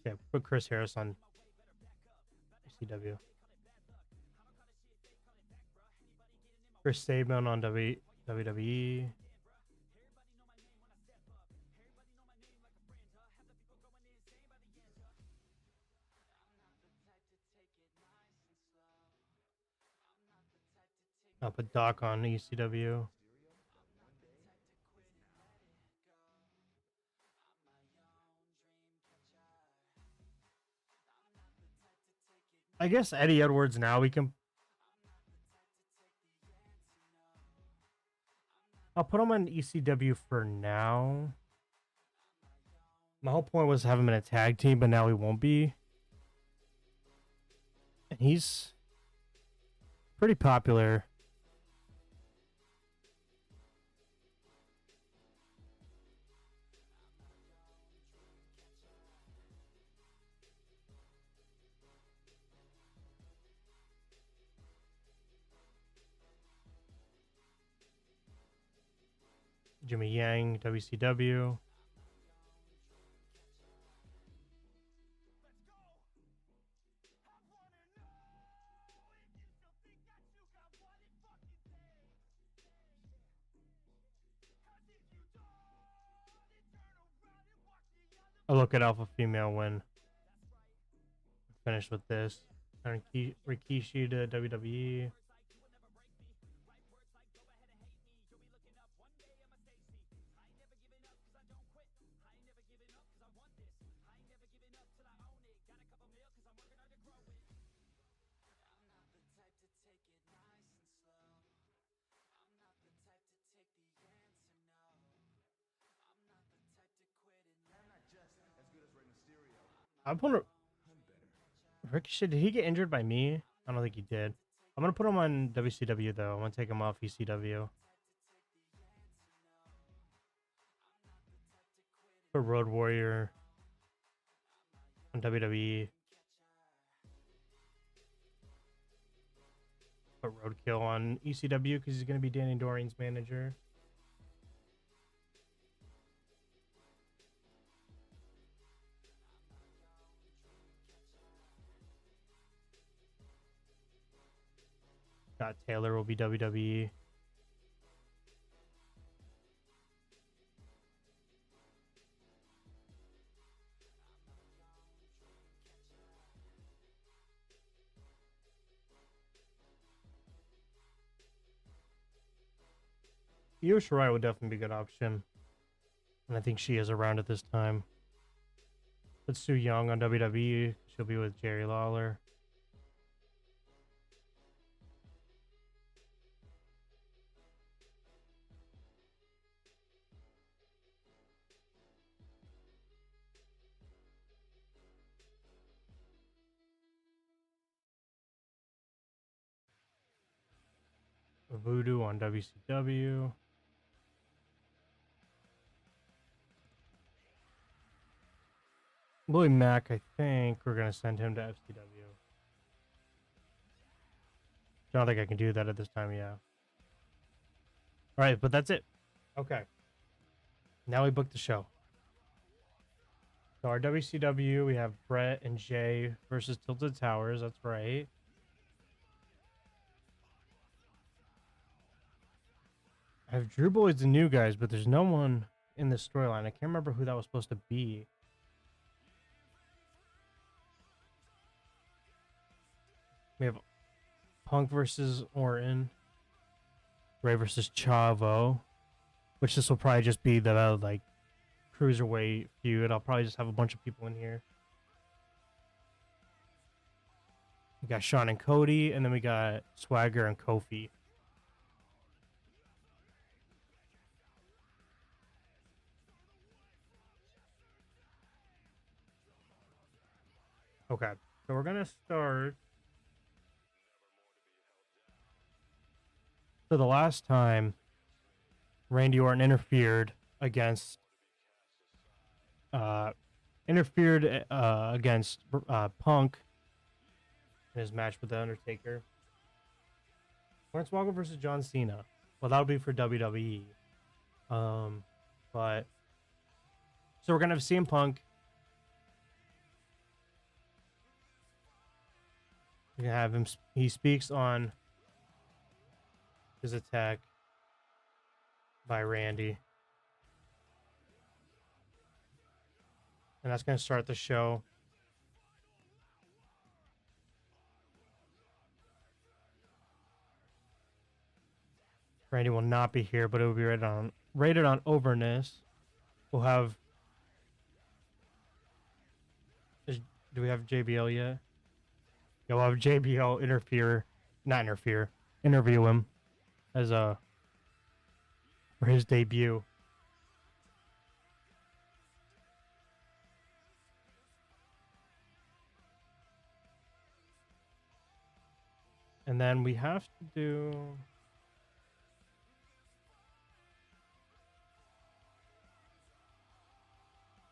Yeah, put Chris Harris on WCW. Chris Sabin on WWE. I'll put Doc on ECW. I guess Eddie Edwards now we can. I'll put him on ECW for now. My whole point was to have him in a tag team, but now he won't be. And he's pretty popular. Jimmy Yang, WCW. I'll look at Alpha Female when finished with this. Rikishi to WWE. I wonder, Ricochet, did he get injured by me? I don't think he did. I'm gonna put him on WCW though. I'm gonna take him off ECW. Put Road Warrior on WWE. Put Roadkill on ECW because he's gonna be Danny Doreen's manager. Scott Taylor will be WWE. Io Shirai would definitely be a good option. And I think she is around at this time. But Sue Young on WWE. She'll be with Jerry Lawler. Voodoo on WCW. Willie Mack, I think we're going to send him to FCW. I don't think I can do that at this time, yeah. All right, but that's it. Okay. Now we book the show. So our WCW, we have Brett and Jay versus Tilted Towers. That's right. I have Drew Boyd's the new guys, but there's no one in this storyline. I can't remember who that was supposed to be. We have Punk versus Orton. Ray versus Chavo. Which this will probably just be the, like, cruiserweight feud. I'll probably just have a bunch of people in here. We got Shawn and Cody, and then we got Swagger and Kofi. Okay, so we're gonna start. So the last time Randy Orton interfered against Punk in his match with the Undertaker. Hornswoggle versus John Cena. Well, that'll be for WWE. But so we're gonna have CM Punk. We're gonna have him. He speaks on his attack by Randy, and that's gonna start the show. Randy will not be here, but it will be rated on overness. We'll have. Do we have JBL yet? Yeah, we'll have JBL interview him as for his debut. And then we have to do.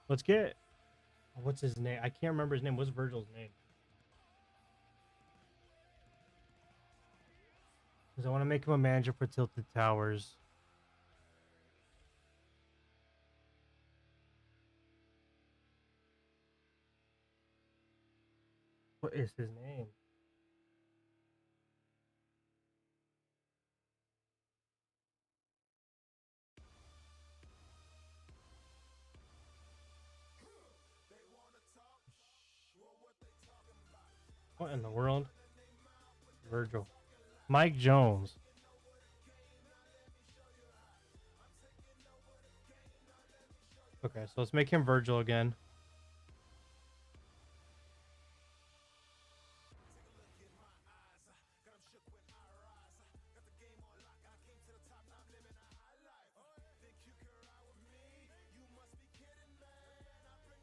Let's get. What's his name? I can't remember his name. What's Virgil's name? Because I want to make him a manager for Tilted Towers. What is his name? What in the world? Virgil. Mike Jones. Okay, so let's make him Virgil again.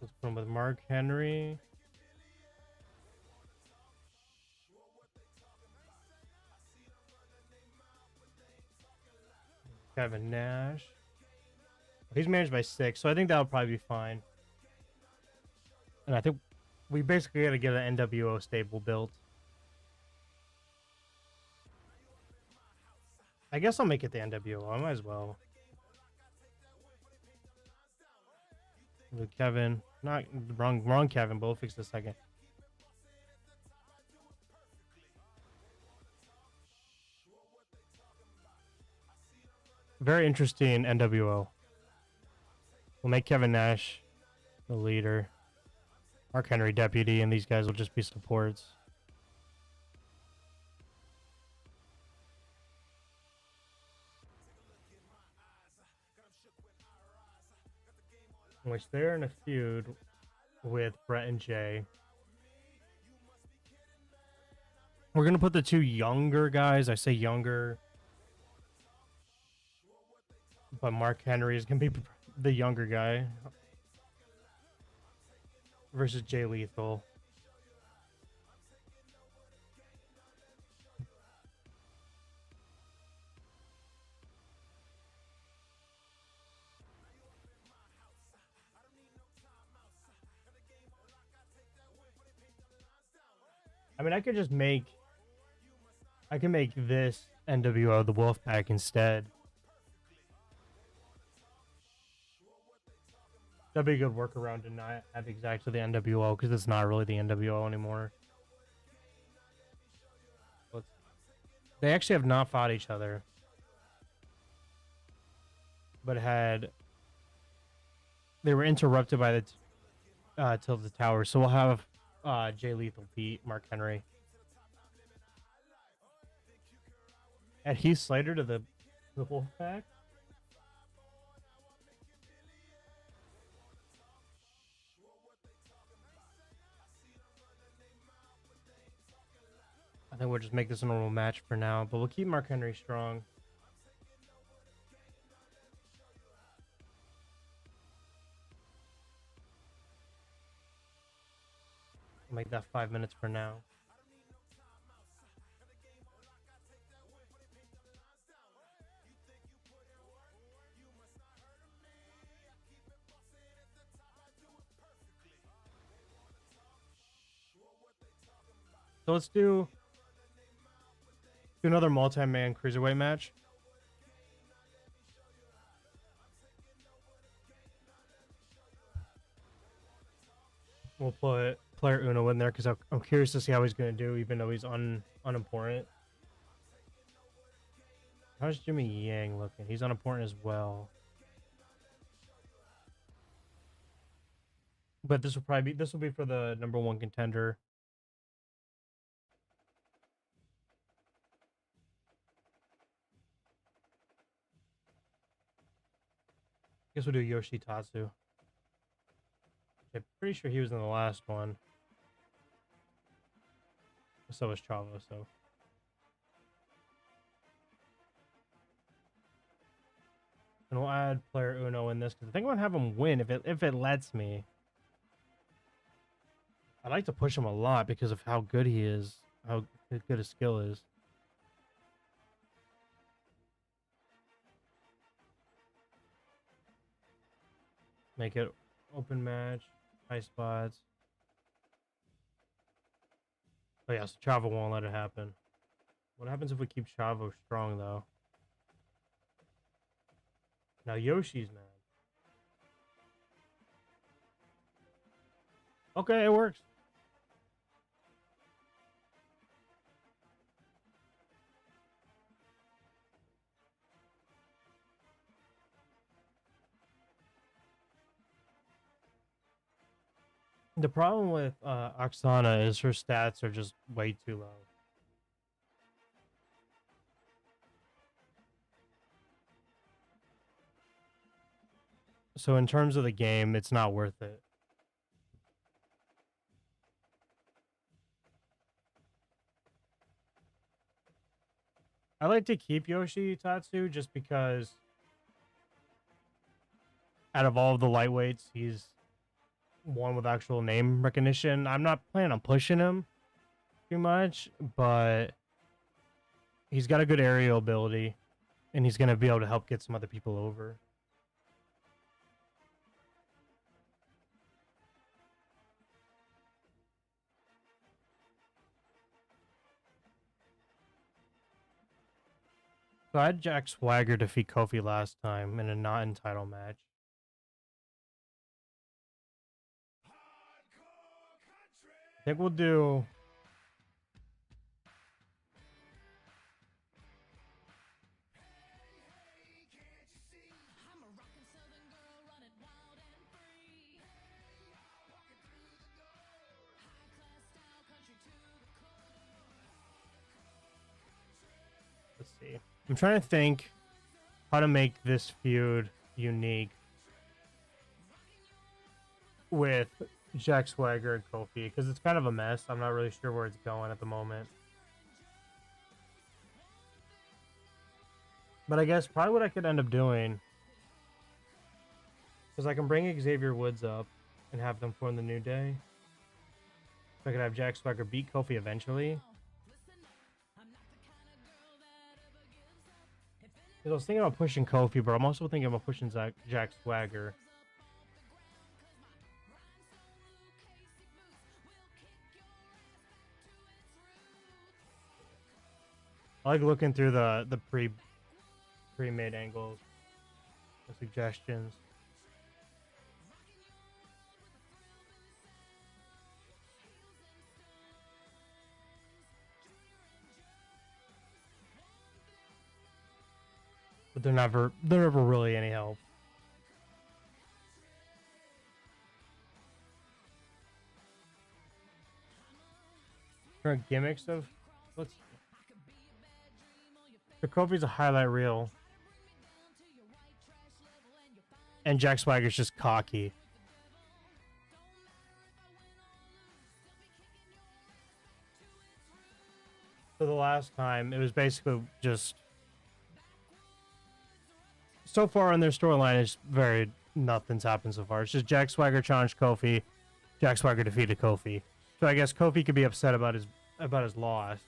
Let's put him with Mark Henry. Kevin Nash. He's managed by 6, so I think that'll probably be fine. And I think we basically got to get an NWO stable built. I guess I'll make it the NWO. I might as well. With Kevin. Not wrong Kevin, but we'll fix the second. Very interesting NWO. We'll make Kevin Nash the leader. Mark Henry deputy, and these guys will just be supports. Which they're in a feud with Brett and Jay. We're gonna put the two younger guys. I say younger, but Mark Henry is gonna be the younger guy versus Jay Lethal. I mean, I could just make. I can make this NWO the Wolfpack instead. That'd be a good workaround to not have exactly the NWO because it's not really the NWO anymore. They actually have not fought each other, but they were interrupted by the Till the Tower. So we'll have Jay Lethal beat Mark Henry. Add Heath Slater to the Wolfpack. I think we'll just make this a normal match for now, but we'll keep Mark Henry strong. We'll make that 5 minutes for now. So let's do another multi-man cruiserweight match. We'll put Player Uno in there because I'm curious to see how he's going to do, even though he's unimportant. How's Jimmy Yang looking? He's unimportant as well. But this will be for the #1 contender. Guess we'll do Yoshitatsu. I'm pretty sure he was in the last one. So was Chavo, so. And we'll add Player Uno in this because I think I'm gonna have him win if it lets me. I like to push him a lot because of how good he is, how good his skill is. Make it open match, high spots. Oh yeah, so Chavo won't let it happen. What happens if we keep Chavo strong though? Now Yoshi's mad. Okay, it works. The problem with Oksana is her stats are just way too low. So in terms of the game, it's not worth it. I like to keep Yoshitatsu just because out of all of the lightweights, he's one with actual name recognition. I'm not planning on pushing him too much, but he's got a good aerial ability, and he's going to be able to help get some other people over. So I had Jack Swagger defeat Kofi last time in a not in title match. I think we'll do... see. I'm trying to think how to make this feud unique with Jack Swagger and Kofi, because it's kind of a mess. I'm not really sure where it's going at the moment. But I guess probably what I could end up doing is I can bring Xavier Woods up and have them form the New Day. So I could have Jack Swagger beat Kofi eventually. Because I was thinking about pushing Kofi, but I'm also thinking about pushing Jack Swagger. I like looking through the pre-made angles, the suggestions. But they're never really any help. Current gimmicks of let's the Kofi's a highlight reel. And Jack Swagger's just cocky. So the last time it was basically just so far in their storyline it's very nothing's happened so far. It's just Jack Swagger challenged Kofi. Jack Swagger defeated Kofi. So I guess Kofi could be upset about his loss.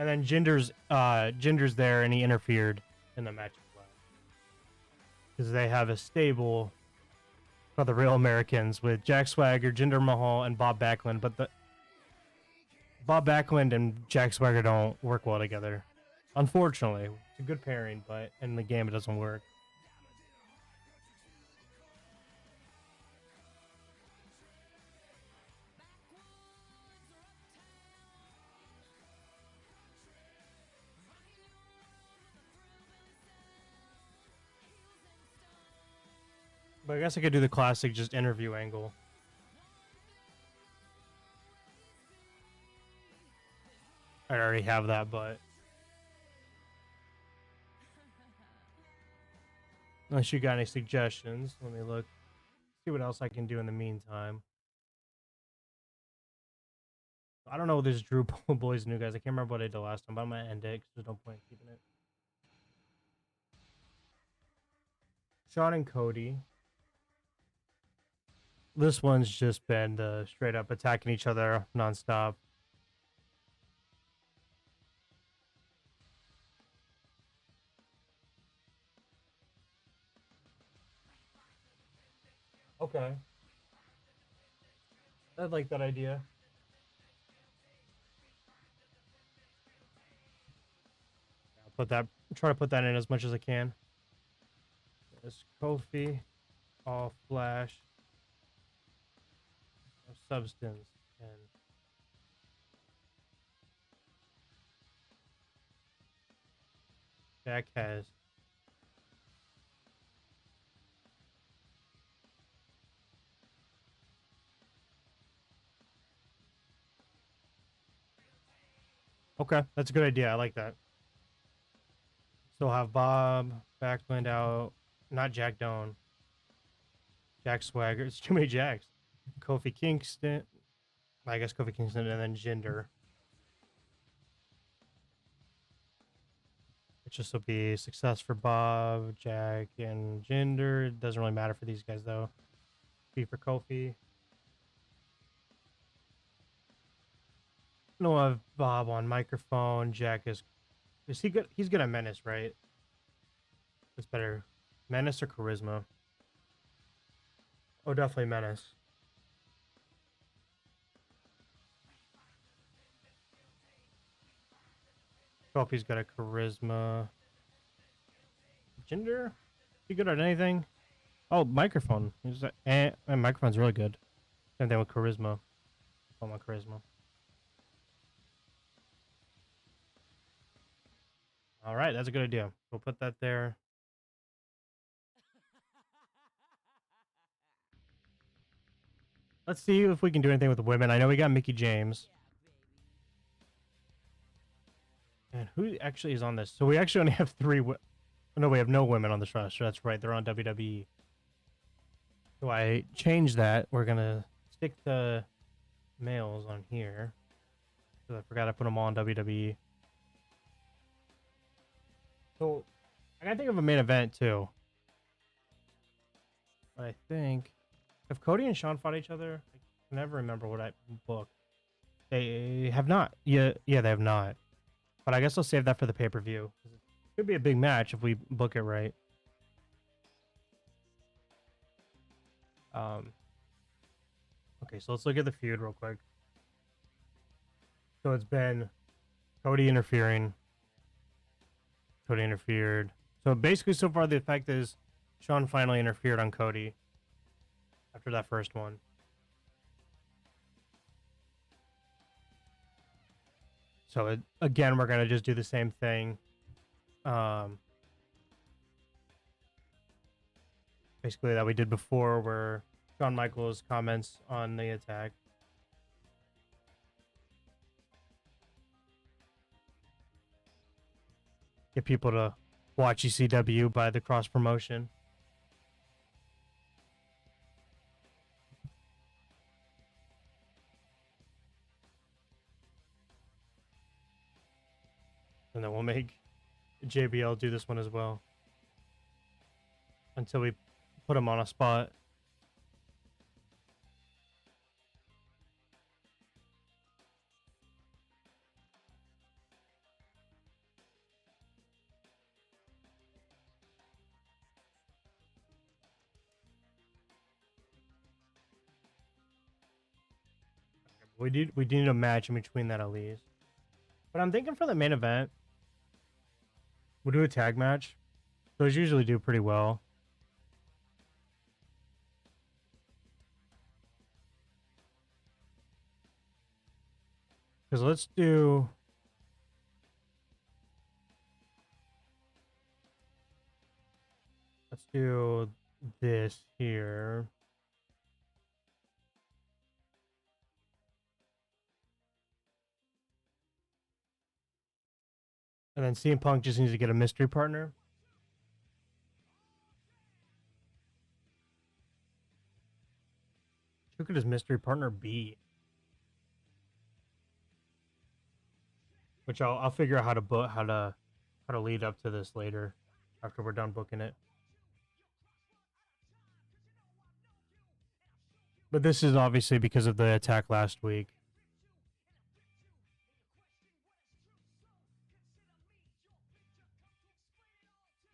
And then Jinder's there and he interfered in the match as well. Because they have a stable for the Real Americans with Jack Swagger, Jinder Mahal, and Bob Backlund, but the Bob Backlund and Jack Swagger don't work well together. Unfortunately. It's a good pairing, but in the game it doesn't work. But I guess I could do the classic just interview angle. I already have that, but unless you got any suggestions, let me look. See what else I can do in the meantime. I don't know what this Drew Boys new guys. I can't remember what I did last time, but I'm gonna end it because there's no point in keeping it. Sean and Cody. This one's just been straight up attacking each other nonstop. Okay. I like that idea. Try to put that in as much as I can. There's Kofi, all flash, no substance, and Jack has. Okay, that's a good idea. I like that. So have Bob Backlund out, not Jack Doan. Jack Swagger. It's too many Jacks. Kofi Kingston. I guess Kofi Kingston and then Jinder. It just will be success for Bob, Jack, and Jinder. It doesn't really matter for these guys though. B for Kofi. No, I have Bob on microphone. Jack is he good? He's good at Menace, right? It's better, Menace or Charisma? Oh, definitely Menace. Kofi's got a Charisma. Jinder? He good at anything? Oh, microphone. And microphone's really good. Same thing with Charisma. Oh, my Charisma. All right, that's a good idea. We'll put that there. let's see if we can do anything with the women. I know we got Mickey James. And who actually is on this? So we actually only have no, we have no women on this roster. That's right. They're on WWE. So I changed that. We're going to stick the males on here. Because I forgot I put them all on WWE. So I got to think of a main event too. I think if Cody and Sean fought each other, I can never remember what I booked. They have not. Yeah, they have not. But I guess I'll save that for the pay-per-view. It could be a big match if we book it right. Okay, so let's look at the feud real quick. So it's been Cody interfering. Cody interfered. So basically, so far, the effect is Sean finally interfered on Cody after that first one. So again, we're going to just do the same thing. Basically that we did before, where Shawn Michaels comments on the attack. Get people to watch ECW by the cross promotion. And then we'll make JBL do this one as well. Until we put him on a spot. We need a match in between that at least. But I'm thinking for the main event, we'll do a tag match. Those usually do pretty well. Because let's do this here. And then CM Punk just needs to get a mystery partner. Who could his mystery partner be? Which I'll figure out how to book, how to lead up to this later after we're done booking it. But this is obviously because of the attack last week.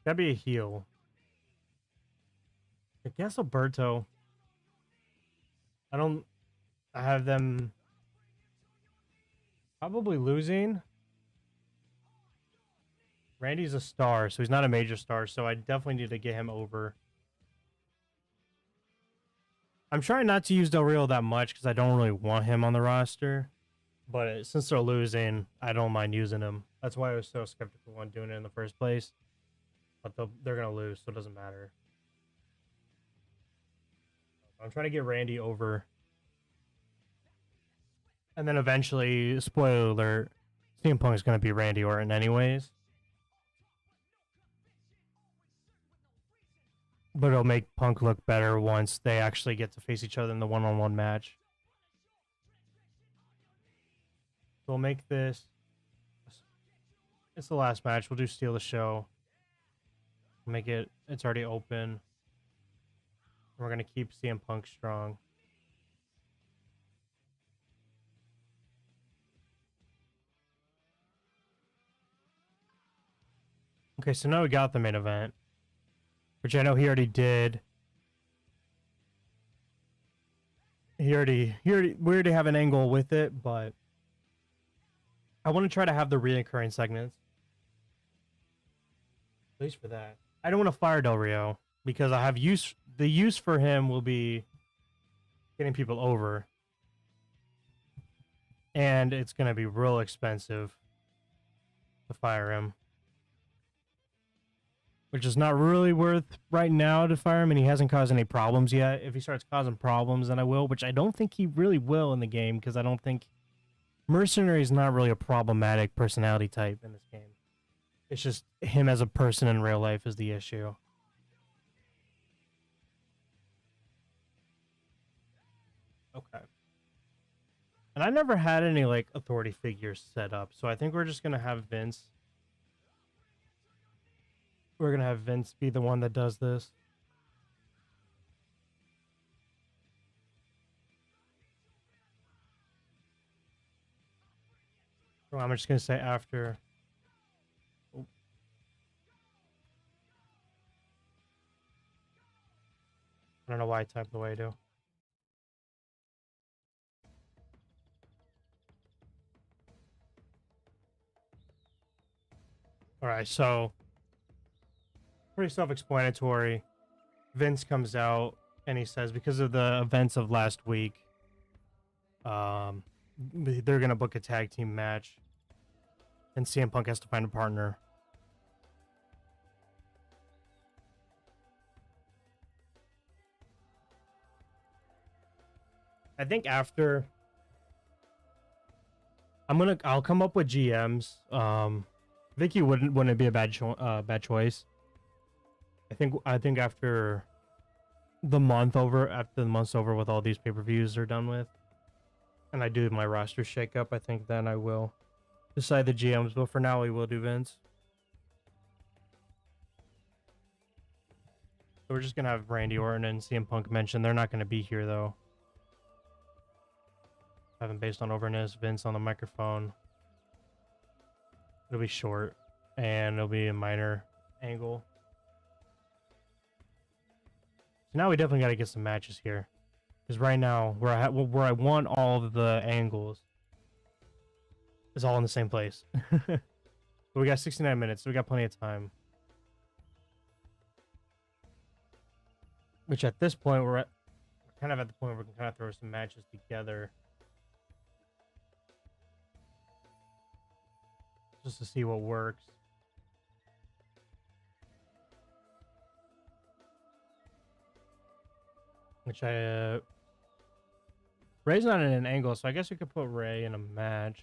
That'd be a heel. I guess Alberto. I have them probably losing. Randy's a star, so he's not a major star, so I definitely need to get him over. I'm trying not to use Del Rio that much because I don't really want him on the roster. But since they're losing, I don't mind using him. That's why I was so skeptical on doing it in the first place. But they're going to lose, so it doesn't matter. I'm trying to get Randy over. And then eventually, spoiler alert, CM Punk is going to be Randy Orton anyways. But it'll make Punk look better once they actually get to face each other in the one-on-one match. So we'll make this... It's the last match. We'll do Steal the Show. Make it... It's already open. We're going to keep CM Punk strong. Okay, so now we got the main event. Which I know he already did. We already have an angle with it, but I want to try to have the reoccurring segments. At least for that. I don't want to fire Del Rio because I have the use for him will be getting people over. And it's going to be real expensive to fire him. which is not really worth right now to fire him, and he hasn't caused any problems yet. If he starts causing problems, then I will, which I don't think he really will in the game, because I don't think Mercenary is not really a problematic personality type in this game. It's just him as a person in real life is the issue. Okay. And I never had any, like, authority figures set up, so I think we're just going to have Vince. We're going to have Vince be the one that does this. Well, I'm just going to say after. Oh. I don't know why I typed the way I do. All right, so pretty self-explanatory. Vince comes out and he says because of the events of last week, they're gonna book a tag team match, and CM Punk has to find a partner. I think after I'll come up with GMs. Vicky wouldn't be a bad choice. I think after the month's over with all these pay-per-views are done with, and I do my roster shakeup, I think then I will decide the GMs. But for now, we will do Vince. So we're just gonna have Randy Orton and CM Punk mention. They're not gonna be here though. Have him based on overness. Vince on the microphone. It'll be short, and it'll be a minor angle. So now we definitely got to get some matches here, because right now where I want all of the angles is all in the same place. But we got 69 minutes, so we got plenty of time. Which at this point we're kind of at the point where we can kind of throw some matches together, just to see what works. Which Ray's not in an angle, so I guess we could put Ray in a match.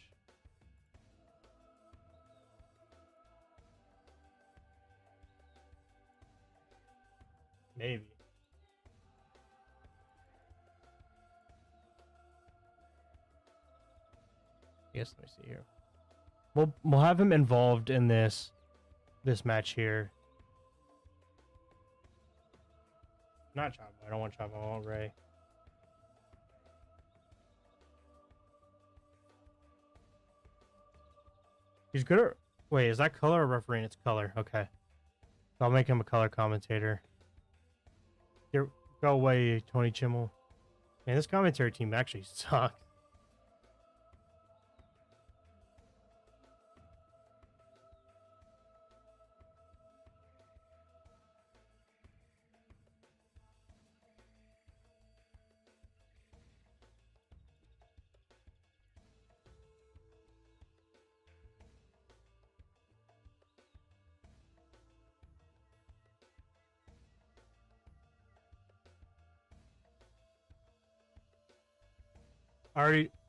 Maybe. I guess let me see here. We'll have him involved in this match here. Not Chavo. I don't want Chavo. I want Ray. He's good at... Wait, is that color or refereeing? It's color. Okay. I'll make him a color commentator. Here, go away, Tony Chimmel. Man, this commentary team actually sucks.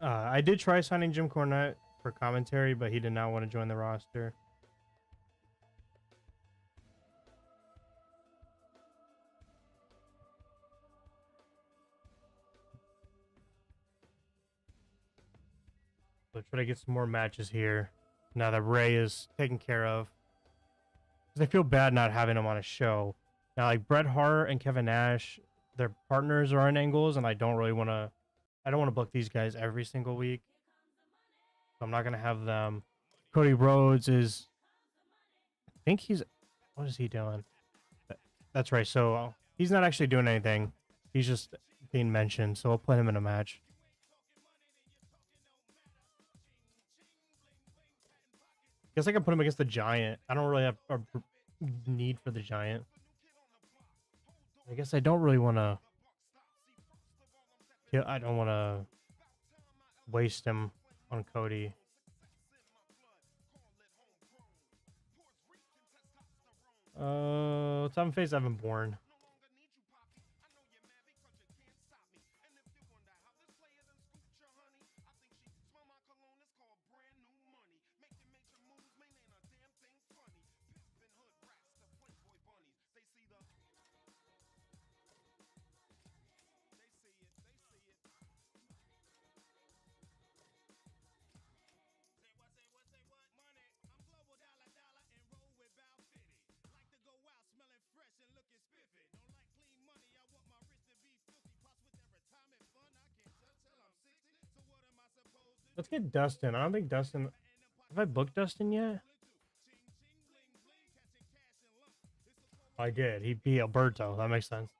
I did try signing Jim Cornette for commentary, but he did not want to join the roster. So try to get some more matches here now that Ray is taken care of. Because I feel bad not having him on a show. Now, like Bret Hart and Kevin Nash, their partners are in angles, and I don't want to book these guys every single week. So I'm not going to have them. Cody Rhodes is, I think what is he doing? That's right. So he's not actually doing anything. He's just being mentioned. So I'll put him in a match. Guess I can put him against the Giant. I don't really have a need for the Giant. I guess I don't really want to. I don't want to waste him on Cody. Let's have him face Evan Bourne. Let's get Dustin. I don't think Dustin. Have I booked Dustin yet? I did. He beat Alberto. That makes sense.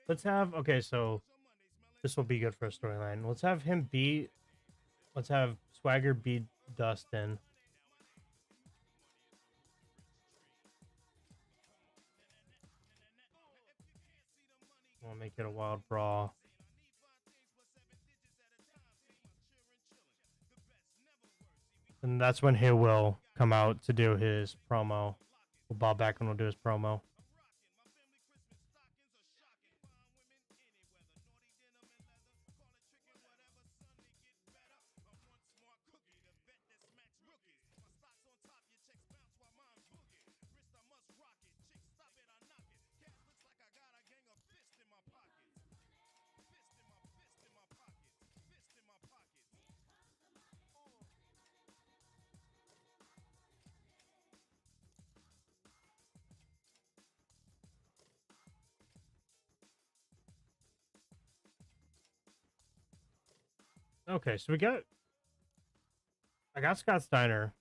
Let's have. Okay, so this will be good for a storyline. Let's have him beat. Let's have Swagger beat Dustin. We'll make it a wild brawl. And that's when he will come out to do his promo. We'll bob back and we'll do his promo. Okay, so I got Scott Steiner.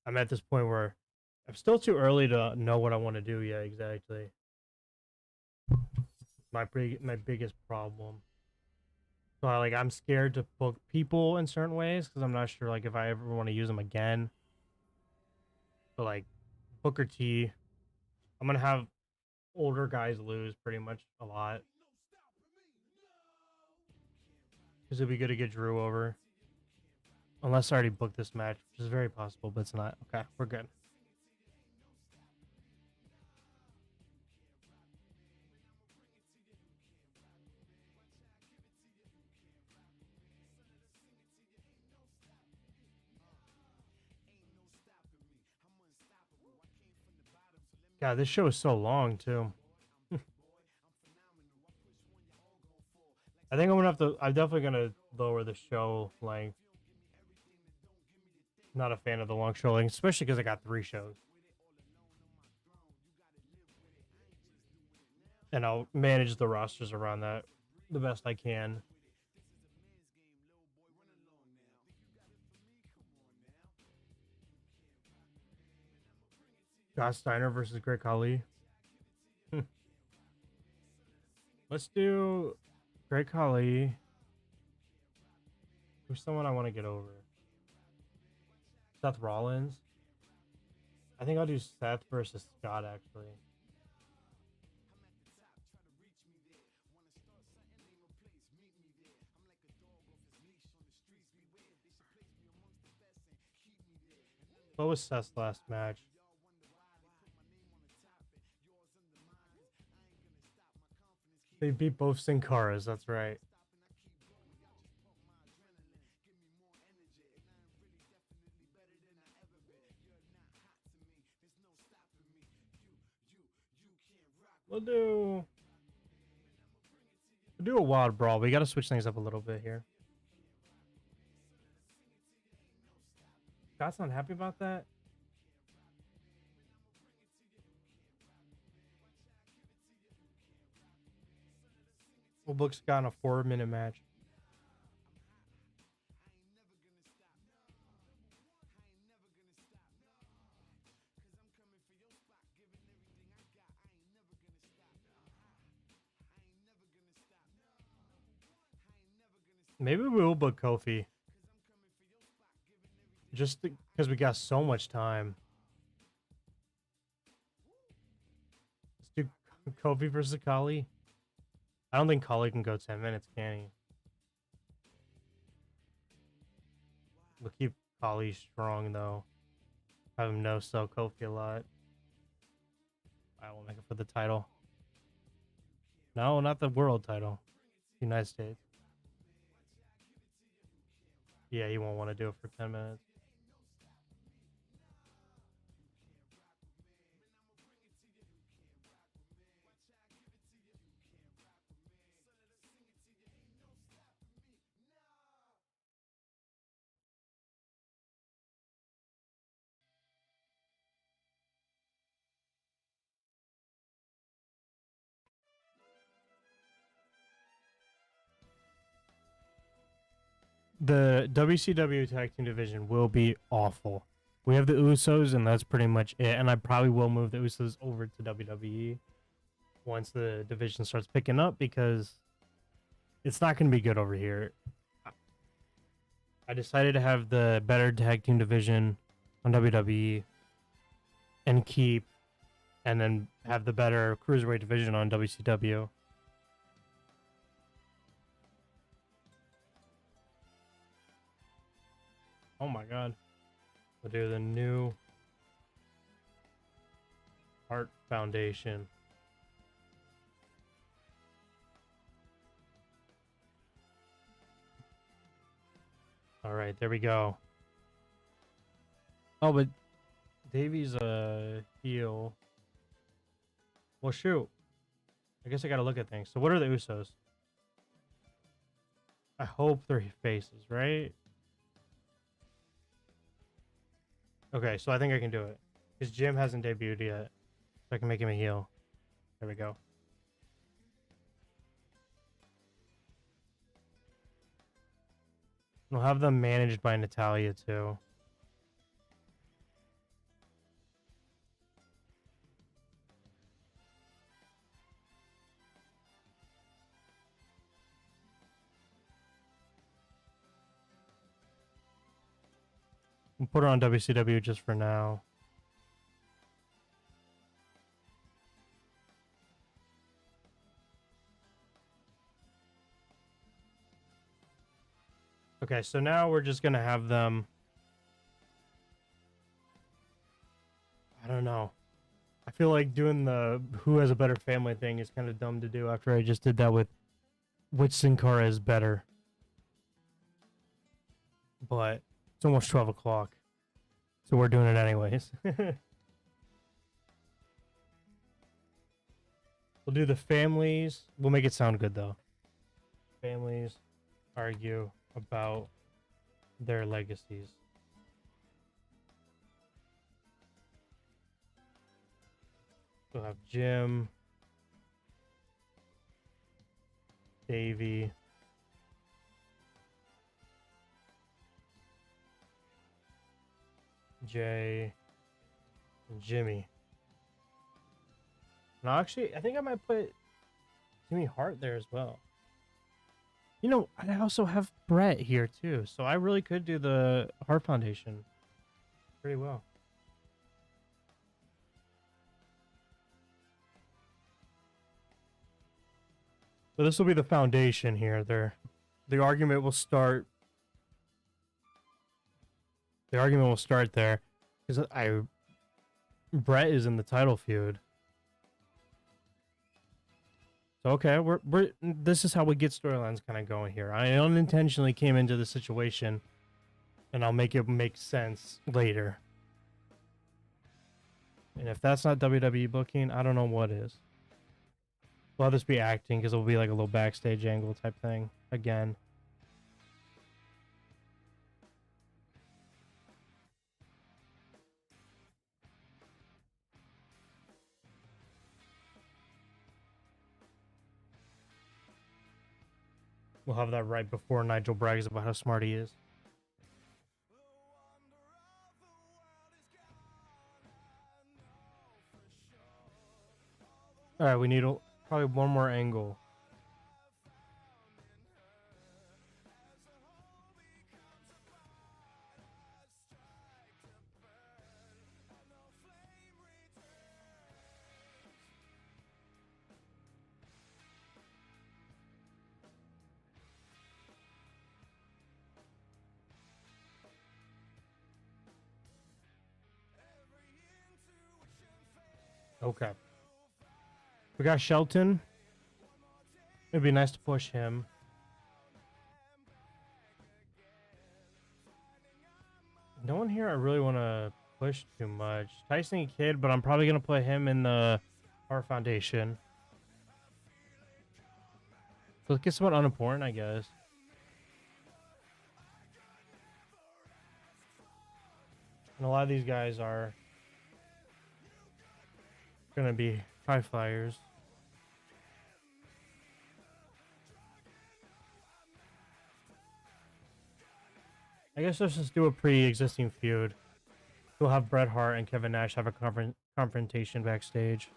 I'm at this point where I'm still too early to know what I want to do yet exactly. My biggest problem. So I'm scared to book people in certain ways because I'm not sure like if I ever want to use them again. But like Booker T, I'm gonna have older guys lose pretty much a lot. Because it'd be good to get Drew over. Unless I already booked this match, which is very possible, but it's not. Okay, we're good. God, this show is so long too. I think I'm gonna have to. I'm definitely gonna lower the show length. Not a fan of the long show length, especially because I got 3 shows. And I'll manage the rosters around that the best I can. Josh Steiner versus Great Khali. Let's do Great Khali. Who's someone I want to get over? Seth Rollins. I think I'll do Seth versus Scott actually. What was Seth's last match? They beat both Sin Caras, that's right. We'll do a wild brawl. We gotta switch things up a little bit here. Scott's not happy about that? We'll book Scott in a 4-minute match. Maybe we will book Kofi. Just because we got so much time. Let's do Kofi versus Khali. I don't think Kali can go 10 minutes, can he? We'll keep Kali strong, though. Have him no-sell Kofi a lot. I will make it for the title. No, not the world title. United States. Yeah, he won't want to do it for 10 minutes. The WCW Tag Team Division will be awful. We have the Usos, and that's pretty much it. And I probably will move the Usos over to WWE once the division starts picking up, because it's not going to be good over here. I decided to have the better tag team division on WWE and then have the better cruiserweight division on WCW. Oh my god. We'll do the new Heart Foundation. All right, there we go. Oh, but Davey's a heel. Well, shoot. I guess I gotta look at things. So what are the Usos? I hope they're faces, right? Okay, so I think I can do it. Because Jim hasn't debuted yet. So I can make him a heel. There we go. We'll have them managed by Natalia, too. We'll put her on WCW just for now. Okay, so now we're just going to have them... I don't know. I feel like doing the who has a better family thing is kind of dumb to do after I just did that with which Sin Cara is better. But it's almost 12 o'clock. So we're doing it anyways. We'll do the families. We'll make it sound good, though. Families argue about their legacies. We'll have Jim, Davey, Jay, and Jimmy. No, actually, I think I might put Jimmy Hart there as well. You know, I also have Brett here too, so I really could do the Hart Foundation pretty well. So this will be the foundation here. The argument will start. The argument will start there, because Brett is in the title feud. So okay, this is how we get storylines kind of going here. I unintentionally came into the situation, and I'll make it make sense later. And if that's not WWE booking, I don't know what is. We'll have this be acting, because it'll be like a little backstage angle type thing again. We'll have that right before Nigel brags about how smart he is. All right, we need probably one more angle. Okay. We got Shelton. It'd be nice to push him. No one here I really want to push too much. Tyson Kidd, but I'm probably going to put him in the Heart Foundation. So let's get someone unimportant, I guess. And a lot of these guys are going to be high flyers. I guess let's just do a pre-existing feud. We'll have Bret Hart and Kevin Nash have a confrontation backstage.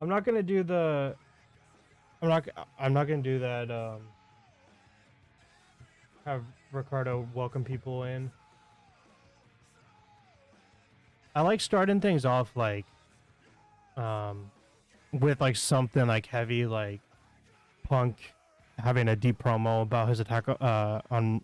I'm not gonna do the. I'm not gonna do that. Have Ricardo welcome people in. I like starting things off like, with like something like heavy, like Punk having a deep promo about his attack on